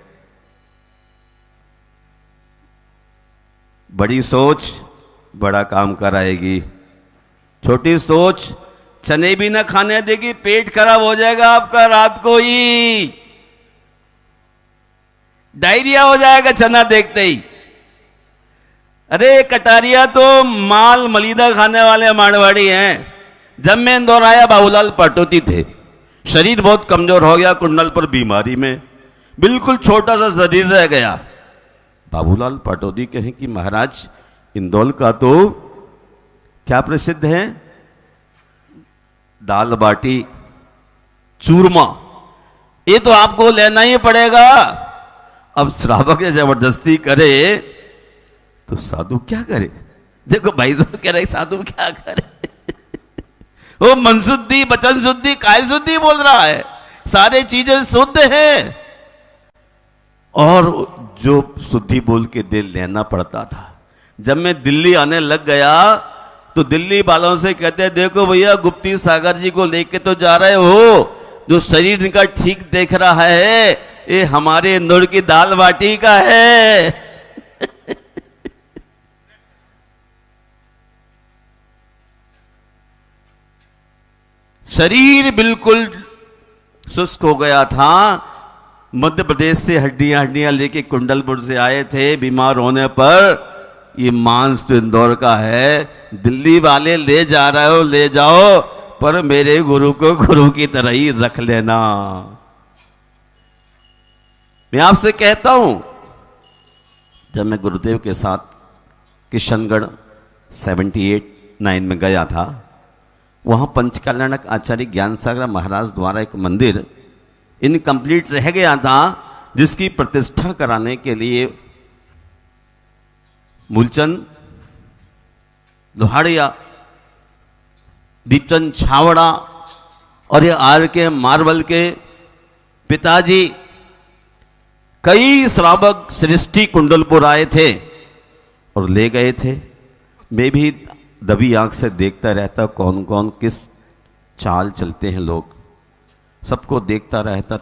बड़ी सोच बड़ा काम कराएगी, छोटी सोच चने भी ना खाने देगी, पेट खराब हो जाएगा आपका, रात को ही डायरिया हो जाएगा चना देखते ही। अरे कटारिया तो माल मलिदा खाने वाले मारवाड़ी हैं। जब मैं इंदौर आया बाबूलाल पाटोती थे, शरीर बहुत कमजोर हो गया, कुंडल पर बीमारी में बिल्कुल छोटा सा शरीर रह गया। बाबूलाल पाटोदी कहें कि महाराज इंदौर का तो क्या प्रसिद्ध है, दाल बाटी चूरमा, ये तो आपको लेना ही पड़ेगा। अब श्रावक ने जबरदस्ती करे तो साधु क्या करे? देखो भाई साहब कह रहे साधु क्या करे वो मन शुद्धि, वचन शुद्धि, काय शुद्धि बोल रहा है, सारे चीजें शुद्ध हैं। और जो शुद्धि बोल के दिल लेना पड़ता था। जब मैं दिल्ली आने लग गया तो दिल्ली वालों से कहते देखो भैया गुप्ती सागर जी को लेके तो जा रहे हो, जो शरीर इनका ठीक देख रहा है ये हमारे इंदौर की दाल बाटी का है। शरीर बिल्कुल शुष्क हो गया था। मध्य प्रदेश से हड्डियां लेके कुंडलपुर से आए थे बीमार होने पर। ये मांस तो इंदौर का है, दिल्ली वाले ले जा रहे हो ले जाओ, पर मेरे गुरु को गुरु की तरह ही रख लेना। मैं आपसे कहता हूं, जब मैं गुरुदेव के साथ किशनगढ़ 78-9 में गया था, वहां पंचकल्याणक आचार्य ज्ञान सागर महाराज द्वारा एक मंदिर इनकम्प्लीट रह गया था, जिसकी प्रतिष्ठा कराने के लिए मूलचंद लोहाड़िया, दीपचंद छावड़ा और ये आर के मार्बल के पिताजी, कई श्रावक सृष्टि कुंडलपुर आए थे और ले गए थे। मैं भी दबी आंख से देखता रहता कौन कौन किस चाल चलते हैं लोग, सबको देखता रहता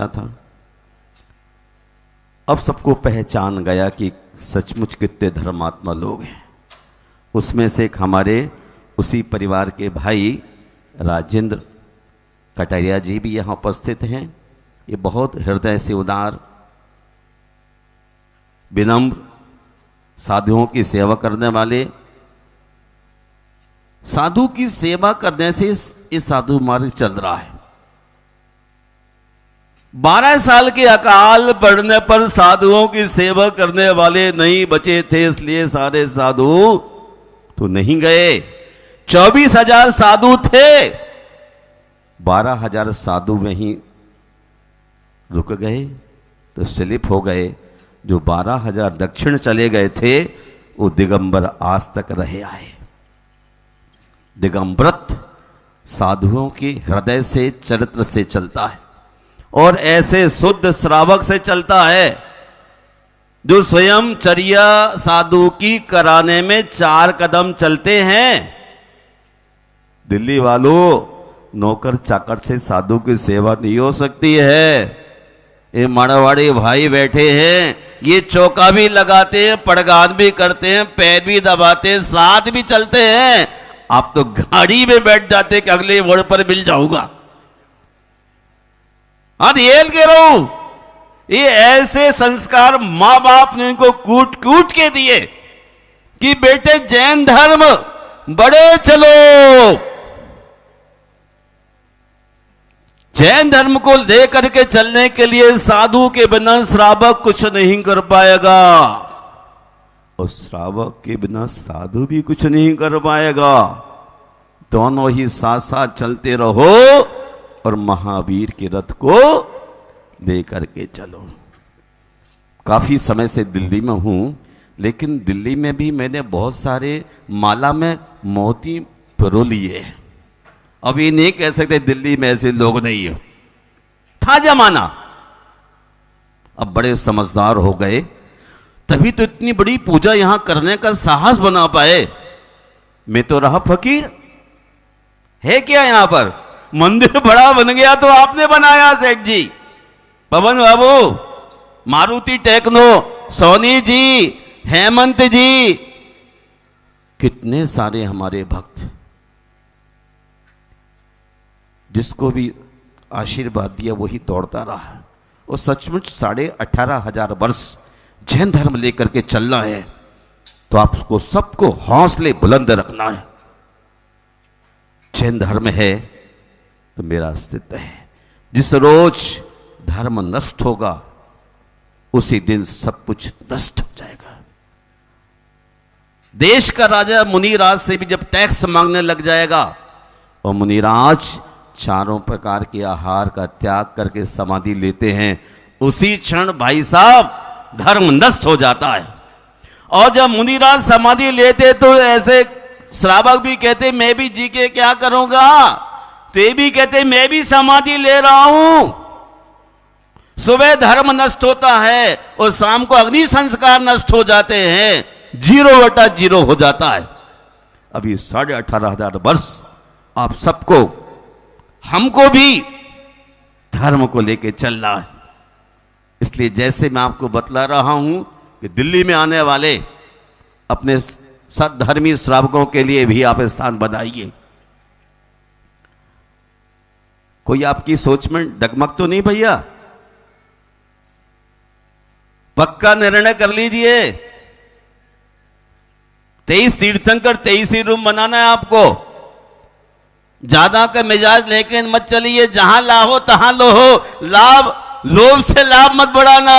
था। अब सबको पहचान गया कि सचमुच कितने धर्मात्मा लोग हैं। उसमें से एक हमारे उसी परिवार के भाई राजेंद्र कटारिया जी भी यहाँ उपस्थित हैं। ये बहुत हृदय से उदार, विनम्र, साधुओं की सेवा करने वाले। साधु की सेवा करने से इस साधु मार्ग चल रहा है। 12 साल के अकाल पड़ने पर साधुओं की सेवा करने वाले नहीं बचे थे, इसलिए सारे साधु तो नहीं गए। 24,000 साधु थे, 12,000 साधु वहीं रुक गए, तो स्लिप हो गए। जो 12,000 दक्षिण चले गए थे वो दिगंबर आज तक रहे आए। दिगंबरत साधुओं के हृदय से, चरित्र से चलता है और ऐसे शुद्ध श्रावक से चलता है जो स्वयं चर्या साधु की कराने में 4 कदम चलते हैं। दिल्ली वालों, नौकर चाकर से साधु की सेवा नहीं हो सकती है। ये मारवाड़ी भाई बैठे हैं, ये चौका भी लगाते हैं, पड़गान भी करते हैं, पैर भी दबाते हैं, साथ भी चलते हैं। आप तो गाड़ी में बैठ जाते कि अगले मोड़ पर मिल जाऊंगा। हाँ, रियल कह रहा हूं, ये ऐसे संस्कार मां बाप ने इनको कूट कूट के दिए कि बेटे जैन धर्म बड़े चलो। जैन धर्म को लेकर के चलने के लिए साधु के बिना श्रावक कुछ नहीं कर पाएगा और श्रावक के बिना साधु भी कुछ नहीं कर पाएगा। दोनों ही साथ साथ चलते रहो और महावीर के रथ को लेकर के चलो। काफी समय से दिल्ली में हूं, लेकिन दिल्ली में भी मैंने बहुत सारे माला में मोती पिरो लिए। अब ये नहीं कह सकते दिल्ली में ऐसे लोग नहीं हो, था जमाना। अब बड़े समझदार हो गए, तभी तो इतनी बड़ी पूजा यहां करने का साहस बना पाए। मैं तो रहा फकीर, है क्या यहां पर? मंदिर बड़ा बन गया तो आपने बनाया सेठ जी, पवन बाबू, मारुति टेक्नो, सोनी जी, हेमंत जी, कितने सारे हमारे भक्त। जिसको भी आशीर्वाद दिया वही दौड़ता रहा। और सचमुच 18,500 वर्ष जैन धर्म लेकर के चलना है तो आपको सबको हौसले बुलंद रखना है। जैन धर्म है तो मेरा अस्तित्व है। जिस रोज धर्म नष्ट होगा उसी दिन सब कुछ नष्ट हो जाएगा। देश का राजा मुनिराज से भी जब टैक्स मांगने लग जाएगा और मुनिराज चारों प्रकार के आहार का त्याग करके समाधि लेते हैं, उसी क्षण भाई साहब धर्म नष्ट हो जाता है। और जब मुनिराज समाधि लेते तो ऐसे श्रावक भी कहते मैं भी जी के क्या करूंगा, तो ये भी कहते मैं भी समाधि ले रहा हूं। सुबह धर्म नष्ट होता है और शाम को अग्नि संस्कार नष्ट हो जाते हैं, 0/0 हो जाता है। अभी 18,500 वर्ष आप सबको, हमको भी धर्म को लेके चलना है। इसलिए जैसे मैं आपको बतला रहा हूं कि दिल्ली में आने वाले अपने सद्धर्मी श्रावकों के लिए भी आप स्थान बनाइए। कोई आपकी सोच में डगमग तो नहीं भैया? पक्का निर्णय कर लीजिए। 23 तीर्थंकर 23 ही रूम बनाना है आपको। ज्यादा का मिजाज लेकिन मत चलिए, जहां लाहो तहां लोहो। लोभ से लाभ मत बढ़ाना।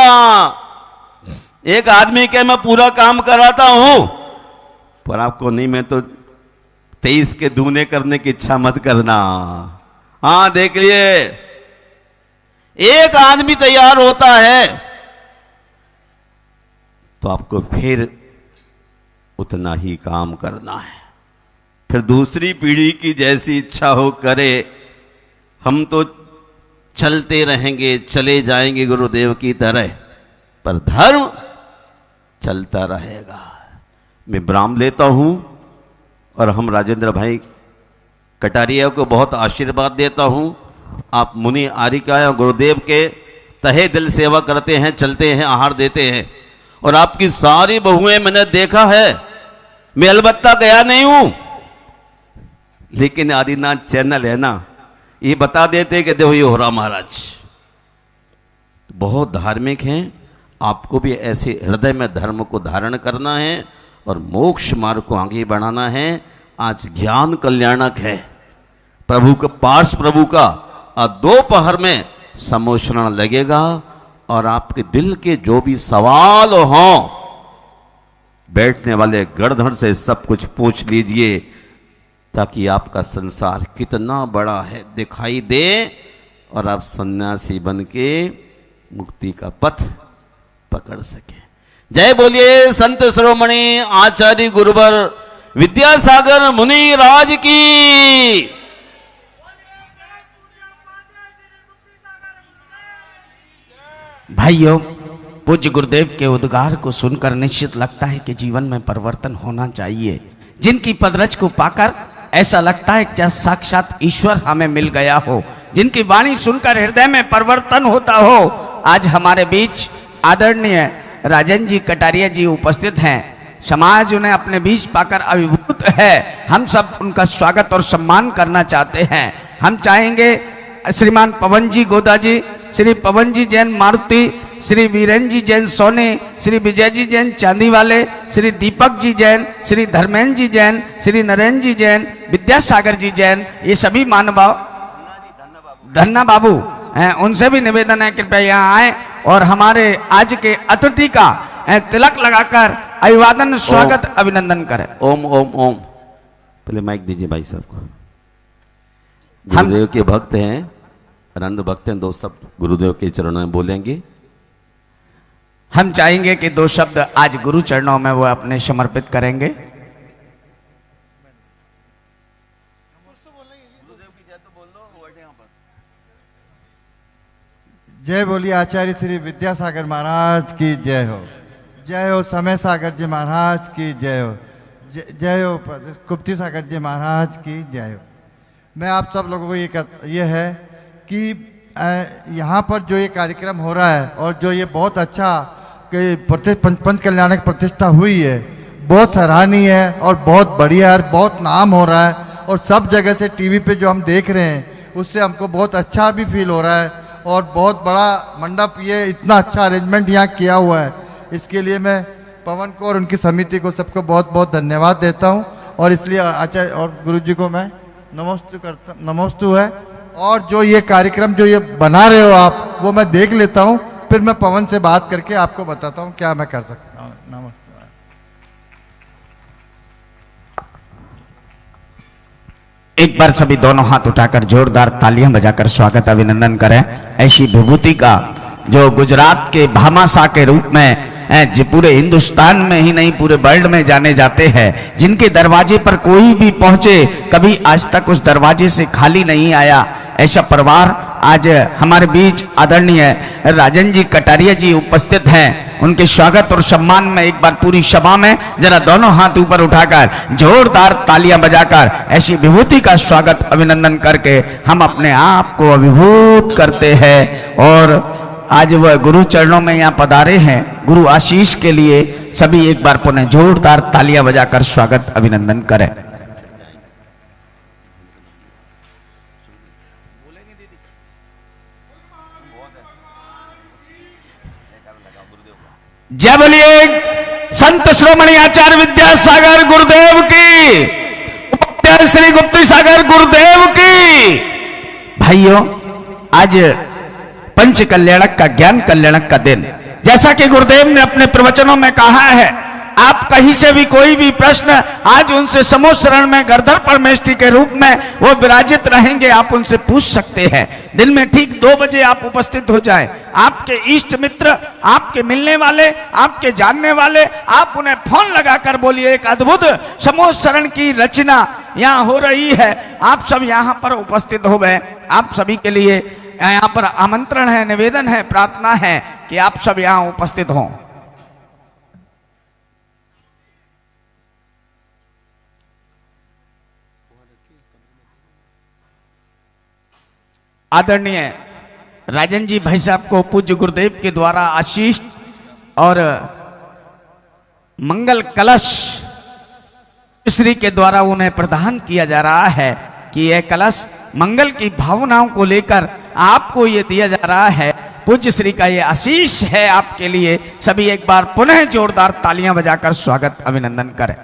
एक आदमी के मैं पूरा काम कराता हूं, पर आपको नहीं, मैं तो 23 के दूने करने की इच्छा मत करना। हां देख लिए, एक आदमी तैयार होता है तो आपको फिर उतना ही काम करना है। फिर दूसरी पीढ़ी की जैसी इच्छा हो करे। हम तो चलते रहेंगे, चले जाएंगे गुरुदेव की तरह, पर धर्म चलता रहेगा। मैं विराम लेता हूं और हम राजेंद्र भाई कटारिया को बहुत आशीर्वाद देता हूं। आप मुनि आरिका गुरुदेव के तहे दिल सेवा करते हैं, चलते हैं, आहार देते हैं। और आपकी सारी बहुएं मैंने देखा है। मैं अलबत्ता गया नहीं हूं, लेकिन आदिनाथ चैनल है ना, ये बता देते कि देखो ये हो रहा महाराज बहुत धार्मिक हैं, आपको भी ऐसे हृदय में धर्म को धारण करना है और मोक्ष मार्ग को आगे बढ़ाना है। आज ज्ञान कल्याणक है, प्रभु का पार्श प्रभु का दोपहर में समोषण लगेगा और आपके दिल के जो भी सवाल हों बैठने वाले गणधर से सब कुछ पूछ लीजिए, ताकि आपका संसार कितना बड़ा है दिखाई दे और आप सन्यासी बन के मुक्ति का पथ पकड़ सके। जय बोलिए संत शिरोमणि आचार्य गुरुवर विद्यासागर मुनि राज की। भाइयों, पूज्य गुरुदेव के उद्गार को सुनकर निश्चित लगता है कि जीवन में परिवर्तन होना चाहिए। जिनकी पदरज को पाकर ऐसा लगता है कि साक्षात ईश्वर हमें मिल गया हो, जिनकी वाणी सुनकर हृदय में परिवर्तन होता हो। आज हमारे बीच आदरणीय राजन जी कटारिया जी उपस्थित हैं। समाज उन्हें अपने बीच पाकर अभिभूत है। हम सब उनका स्वागत और सम्मान करना चाहते हैं। हम चाहेंगे श्रीमान पवन जी गोदा जी, श्री पवन जी जैन मारुति, श्री वीरेन जी जैन सोने, श्री विजय जी जैन चांदी वाले, श्री दीपक जी जैन, श्री धर्मेंद्र जी जैन, श्री नरेंद्र जी जैन, विद्यासागर जी जैन, ये सभी महानुभाव, धन्ना बाबू हैं, उनसे भी निवेदन है कृपया यहाँ आए और हमारे आज के अतिथि का तिलक लगाकर अभिवादन स्वागत अभिनंदन करें। ओम ओम ओम। पहले माइक दीजिए भाई साहब को। गुरुदेव के भक्त हैं, आनंद भक्त हैं, दो शब्द गुरुदेव के चरणों में बोलेंगे। हम चाहेंगे कि दो शब्द आज गुरु चरणों में वो अपने समर्पित करेंगे। जय बोलिए आचार्य श्री विद्यासागर महाराज की जय हो। जय हो समय सागर जी महाराज की जय हो। जय हो कुप्ती सागर जी महाराज की जय हो। मैं आप सब लोगों को ये है कि यहाँ पर जो ये कार्यक्रम हो रहा है और जो ये बहुत अच्छा पंच कल्याणक प्रतिष्ठा हुई है, बहुत सराहनीय है और बहुत बढ़िया है, बहुत नाम हो रहा है और सब जगह से टीवी पे जो हम देख रहे हैं उससे हमको बहुत अच्छा भी फील हो रहा है और बहुत बड़ा मंडप, ये इतना अच्छा अरेंजमेंट यहाँ किया हुआ है, इसके लिए मैं पवन को और उनकी समिति को सबको बहुत बहुत धन्यवाद देता हूँ। और इसलिए आचार्य और गुरु जी को मैं नमोस्तु है। और जो ये कार्यक्रम जो ये बना रहे हो आप, वो मैं देख लेता हूँ, फिर मैं पवन से बात करके आपको बताता हूँ क्या मैं कर सकता हूँ। नमस्ते। एक बार सभी दोनों हाथ उठाकर जोरदार तालियां बजाकर स्वागत अभिनंदन करें ऐसी विभूति का जो गुजरात के भामाशाह के रूप में जो पूरे हिंदुस्तान में ही नहीं पूरे वर्ल्ड में जाने जाते हैं, जिनके दरवाजे पर कोई भी पहुंचे कभी आज तक उस दरवाजे से खाली नहीं आया। ऐसा परिवार आज हमारे बीच आदरणीय राजन जी कटारिया जी उपस्थित हैं। उनके स्वागत और सम्मान में एक बार पूरी सभा में जरा दोनों हाथ ऊपर उठाकर जोरदार तालियां बजाकर ऐसी विभूति का स्वागत अभिनंदन करके हम अपने आप को अभिभूत करते हैं। और आज वह गुरु चरणों में यहाँ पधारे हैं, गुरु आशीष के लिए सभी एक बार पुनः जोरदार तालियां बजाकर स्वागत अभिनंदन करें। जय बोलिए संत श्रोमणी आचार्य विद्यासागर गुरुदेव की, उपाध्याय श्री गुप्ती सागर गुरुदेव की। भाइयों, आज पंच कल्याणक का, ज्ञान कल्याणक का दिन, जैसा कि गुरुदेव ने अपने प्रवचनों में कहा है, आप कहीं से भी कोई भी प्रश्न आज उनसे समूह शरण में गरधर परमेष्ठी के रूप में वो विराजित रहेंगे, आप उनसे पूछ सकते हैं। दिन में ठीक 2 बजे आप उपस्थित हो जाएं। आपके इष्ट मित्र, आपके मिलने वाले, आपके जानने वाले, आप उन्हें फोन लगाकर बोलिए। एक अद्भुत समूह शरण की रचना यहाँ हो रही है, आप सब यहाँ पर उपस्थित हो गए। आप सभी के लिए यहाँ पर आमंत्रण है, निवेदन है, प्रार्थना है कि आप सब यहाँ उपस्थित हों। आदरणीय राजन जी भाई साहब को पूज्य गुरुदेव के द्वारा आशीष और मंगल कलश श्री के द्वारा उन्हें प्रदान किया जा रहा है कि यह कलश मंगल की भावनाओं को लेकर आपको यह दिया जा रहा है। पूज्य श्री का ये आशीष है आपके लिए। सभी एक बार पुनः जोरदार तालियां बजाकर स्वागत अभिनंदन करें।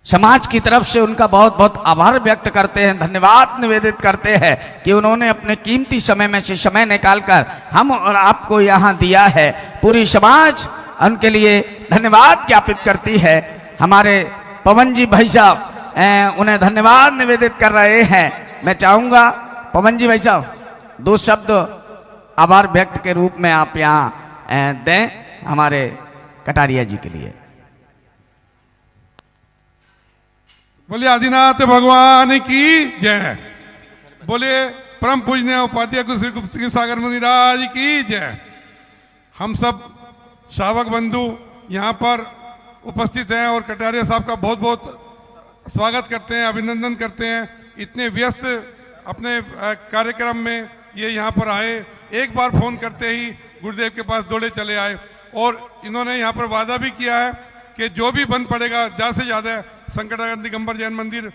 समाज की तरफ से उनका बहुत बहुत आभार व्यक्त करते हैं, धन्यवाद निवेदित करते हैं कि उन्होंने अपने कीमती समय में से समय निकालकर हम और आपको यहाँ दिया है। पूरी समाज उनके लिए धन्यवाद ज्ञापित करती है। हमारे पवन जी भाई साहब उन्हें धन्यवाद निवेदित कर रहे हैं। मैं चाहूंगा पवन जी भाई साहब 2 शब्द आभार व्यक्त के रूप में आप यहाँ दें हमारे कटारिया जी के लिए। बोलिए आदिनाथ भगवान की जय। बोलिए परम पूजनीय उपाध्याय श्री गुप्त सागर मुनिराज की जय। हम सब श्रावक बंधु यहाँ पर उपस्थित हैं और कटारिया साहब का बहुत बहुत स्वागत करते हैं, अभिनंदन करते हैं। इतने व्यस्त अपने कार्यक्रम में ये यहाँ पर आए, एक बार फोन करते ही गुरुदेव के पास दौड़े चले आए और इन्होंने यहाँ पर वादा भी किया है कि जो भी बंद पड़ेगा ज़्यादा से ज़्यादा संकटागढ़ दिगंबर जैन मंदिर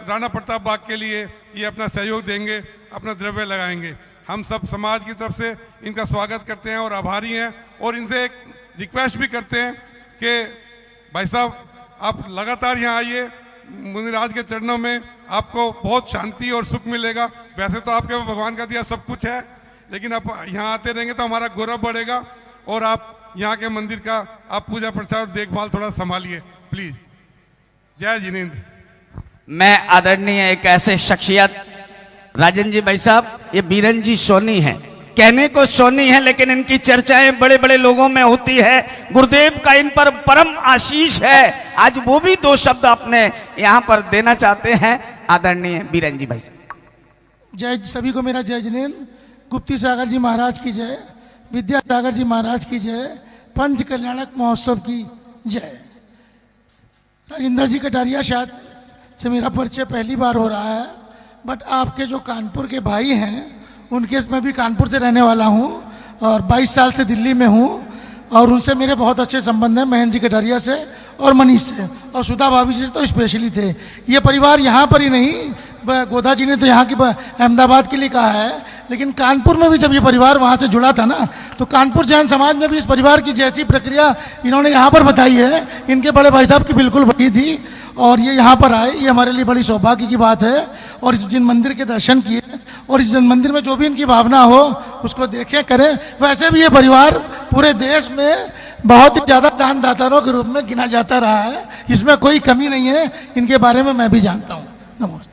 राणा प्रताप बाग के लिए ये अपना सहयोग देंगे, अपना द्रव्य लगाएंगे। हम सब समाज की तरफ से इनका स्वागत करते हैं और आभारी हैं और इनसे एक रिक्वेस्ट भी करते हैं कि भाई साहब आप लगातार यहाँ आइए, मुनिराज के चरणों में आपको बहुत शांति और सुख मिलेगा। वैसे तो आपके भगवान का दिया सब कुछ है, लेकिन आप यहाँ आते रहेंगे तो हमारा गौरव बढ़ेगा और आप यहाँ के मंदिर का आप पूजा प्रचार और देखभाल थोड़ा संभालिए प्लीज। जय जिनेंद्र। मैं आदरणीय एक ऐसे शख्सियत राजन जी भाई साहब, ये बीरन जी सोनी हैं, कहने को सोनी है लेकिन इनकी चर्चाएं बड़े बड़े लोगों में होती है। गुरुदेव का इन पर परम आशीष है। आज वो भी 2 शब्द अपने यहाँ पर देना चाहते हैं आदरणीय बीरन जी भाई साहब। जय, सभी को मेरा जय जिनेंद्र। गुप्ती सागर जी महाराज की जय, विद्यासागर जी महाराज की जय, पंच कल्याणक महोत्सव की जय। राजेंद्र जी कटारिया शायद से मेरा परिचय पहली बार हो रहा है, बट आपके जो कानपुर के भाई हैं उनके मैं भी कानपुर से रहने वाला हूं और 22 साल से दिल्ली में हूं और उनसे मेरे बहुत अच्छे संबंध हैं, महेंद्र जी कटारिया से और मनीष से और सुधा भाभी से तो स्पेशली थे। ये परिवार यहाँ पर ही नहीं, गोदा जी ने तो यहाँ की अहमदाबाद के लिए कहा है, लेकिन कानपुर में भी जब ये परिवार वहाँ से जुड़ा था ना, तो कानपुर जैन समाज में भी इस परिवार की जैसी प्रक्रिया इन्होंने यहाँ पर बताई है, इनके बड़े भाई साहब की बिल्कुल वही थी और ये यहाँ पर आए, ये हमारे लिए बड़ी सौभाग्य की बात है। और इस जिन मंदिर के दर्शन किए और इस जिन मंदिर में जो भी इनकी भावना हो उसको देखें, करें। वैसे भी ये परिवार पूरे देश में बहुत ही ज़्यादा दानदाताओं के रूप में गिना जाता रहा है, इसमें कोई कमी नहीं है। इनके बारे में मैं भी जानता हूँ। नमस्ते।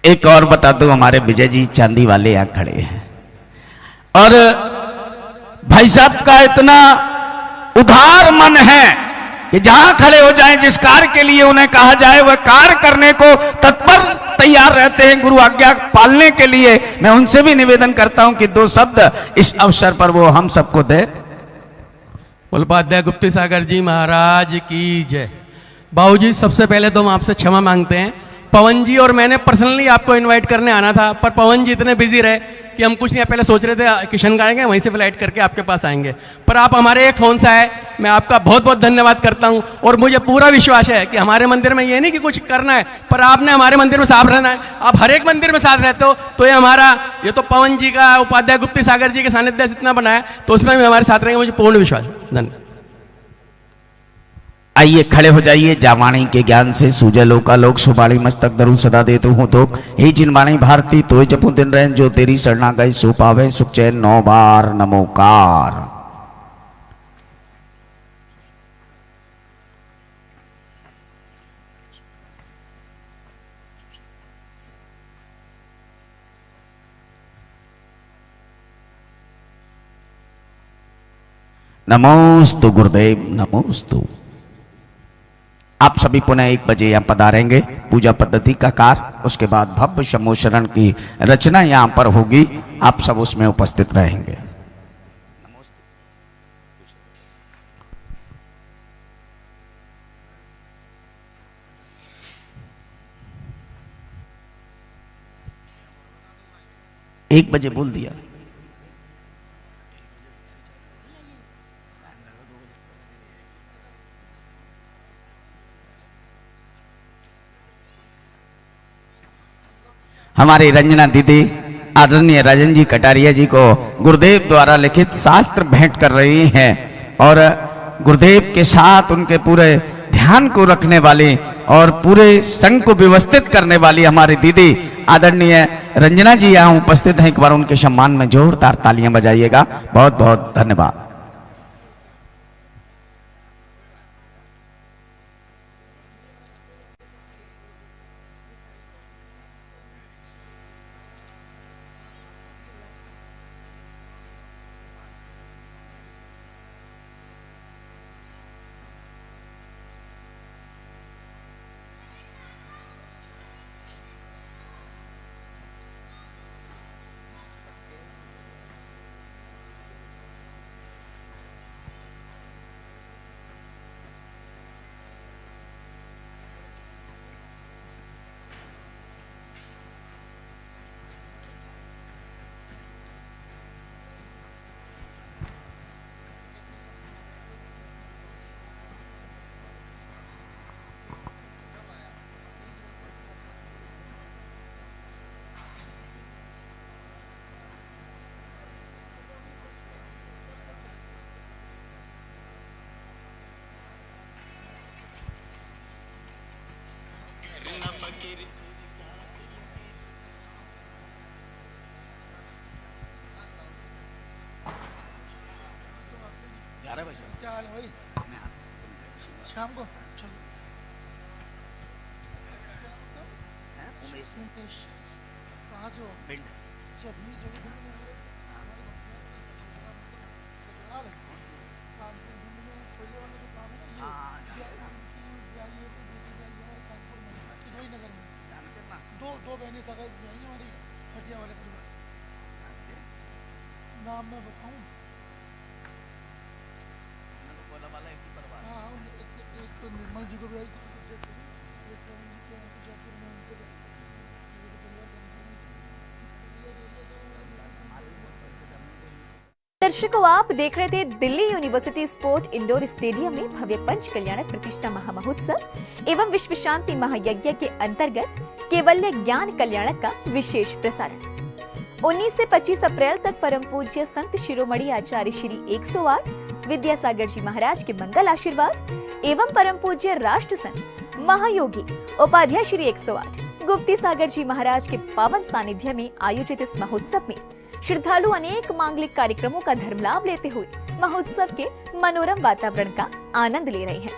एक और बता दूं, हमारे विजय जी चांदी वाले यहाँ खड़े हैं और भाई साहब का इतना उदार मन है कि जहां खड़े हो जाएं, जिस कार्य के लिए उन्हें कहा जाए वह कार्य करने को तत्पर तैयार रहते हैं गुरु आज्ञा पालने के लिए। मैं उनसे भी निवेदन करता हूं कि 2 शब्द इस अवसर पर वो हम सबको दे। उपाध्याय गुप्ती सागर जी महाराज की जय। बाबूजी, सबसे पहले तो हम आपसे क्षमा मांगते हैं। पवन जी और मैंने पर्सनली आपको इनवाइट करने आना था, पर पवन जी इतने बिजी रहे कि हम कुछ नहीं, पहले सोच रहे थे किशन आएंगे, वहीं से फ्लाइट करके आपके पास आएंगे, पर आप हमारे एक फ़ोन से आए। मैं आपका बहुत बहुत धन्यवाद करता हूं और मुझे पूरा विश्वास है कि हमारे मंदिर में ये नहीं कि कुछ करना है, पर आपने हमारे मंदिर में साथ रहना है। आप हर एक मंदिर में साथ रहते हो, तो ये हमारा, ये तो पवन जी का, उपाध्याय गुप्ती सागर जी के सानिध्य से इतना बनाया, तो उसमें भी हमारे साथ रहेंगे, मुझे पूर्ण विश्वास है। धन्यवाद। आइए खड़े हो जाइए। जावाणी के ज्ञान से सूझे लोका लोक, सुबाणी मस्तक धरू सदा देतु हूँ दुख। हे जिनवाणी भारती तोय जपू दिन रहे, जो तेरी शरणा गए सो पावे सुख चैन 9 बार नमोकार। नमोस्तु गुरुदेव, नमोस्तु। आप सभी पुनः 1 बजे यहाँ पधारेंगे। पूजा पद्धति का कार्य, उसके बाद भव्य समोशरण की रचना यहाँ पर होगी, आप सब उसमें उपस्थित रहेंगे। एक बजे बोल दिया। हमारी रंजना दीदी आदरणीय राजन जी कटारिया जी को गुरुदेव द्वारा लिखित शास्त्र भेंट कर रही हैं और गुरुदेव के साथ उनके पूरे ध्यान को रखने वाली और पूरे संघ को व्यवस्थित करने वाली हमारी दीदी आदरणीय रंजना जी यहाँ उपस्थित हैं। एक बार उनके सम्मान में जोरदार तालियां बजाइएगा। बहुत बहुत धन्यवाद। क्या हाल है भाई? शाम को चलो। उमेश कहाँ से हो? अच्छा, भीड़ से हो? कानपुर दिल्ली में कोयले वाले जो काम है ना, ये वही नगर में दो बहनें सगाई आई हमारी हटिया वाले परिवार। नाम मैं बताऊँ? हाँ, एक तो निर्मल जी को भी आई, दर्शकों, आप देख रहे थे Delhi university sport indoor stadium में भव्य पंच कल्याणक प्रतिष्ठा महामहोत्सव एवं विश्व शांति महायज्ञ के अंतर्गत केवल्य ज्ञान कल्याणक का विशेष प्रसारण। 19 से 25 अप्रैल तक परम पूज्य संत शिरोमणि आचार्य श्री 108 विद्यासागर जी महाराज के मंगल आशीर्वाद एवं परम पूज्य राष्ट्र संत महायोगी उपाध्याय श्री 108 गुप्ती सागर जी महाराज के पावन सानिध्य में आयोजित इस महोत्सव में श्रद्धालु अनेक मांगलिक कार्यक्रमों का धर्म लाभ लेते हुए महोत्सव के मनोरम वातावरण का आनंद ले रहे हैं।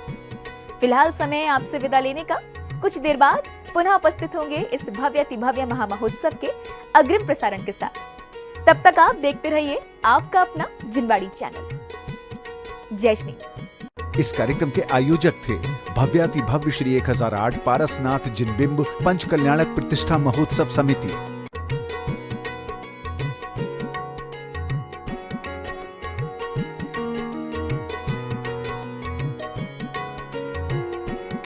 फिलहाल समय आपसे विदा लेने का। कुछ देर बाद पुनः उपस्थित होंगे इस भव्य महामहोत्सव के अग्रिम प्रसारण के साथ। तब तक आप देखते रहिए आपका अपना जिनवाड़ी चैनल। जय श्री। इस कार्यक्रम के आयोजक थे भव्याति भव्य श्री 1008 पारसनाथ जिनबिंब पंच कल्याणक प्रतिष्ठा महोत्सव समिति।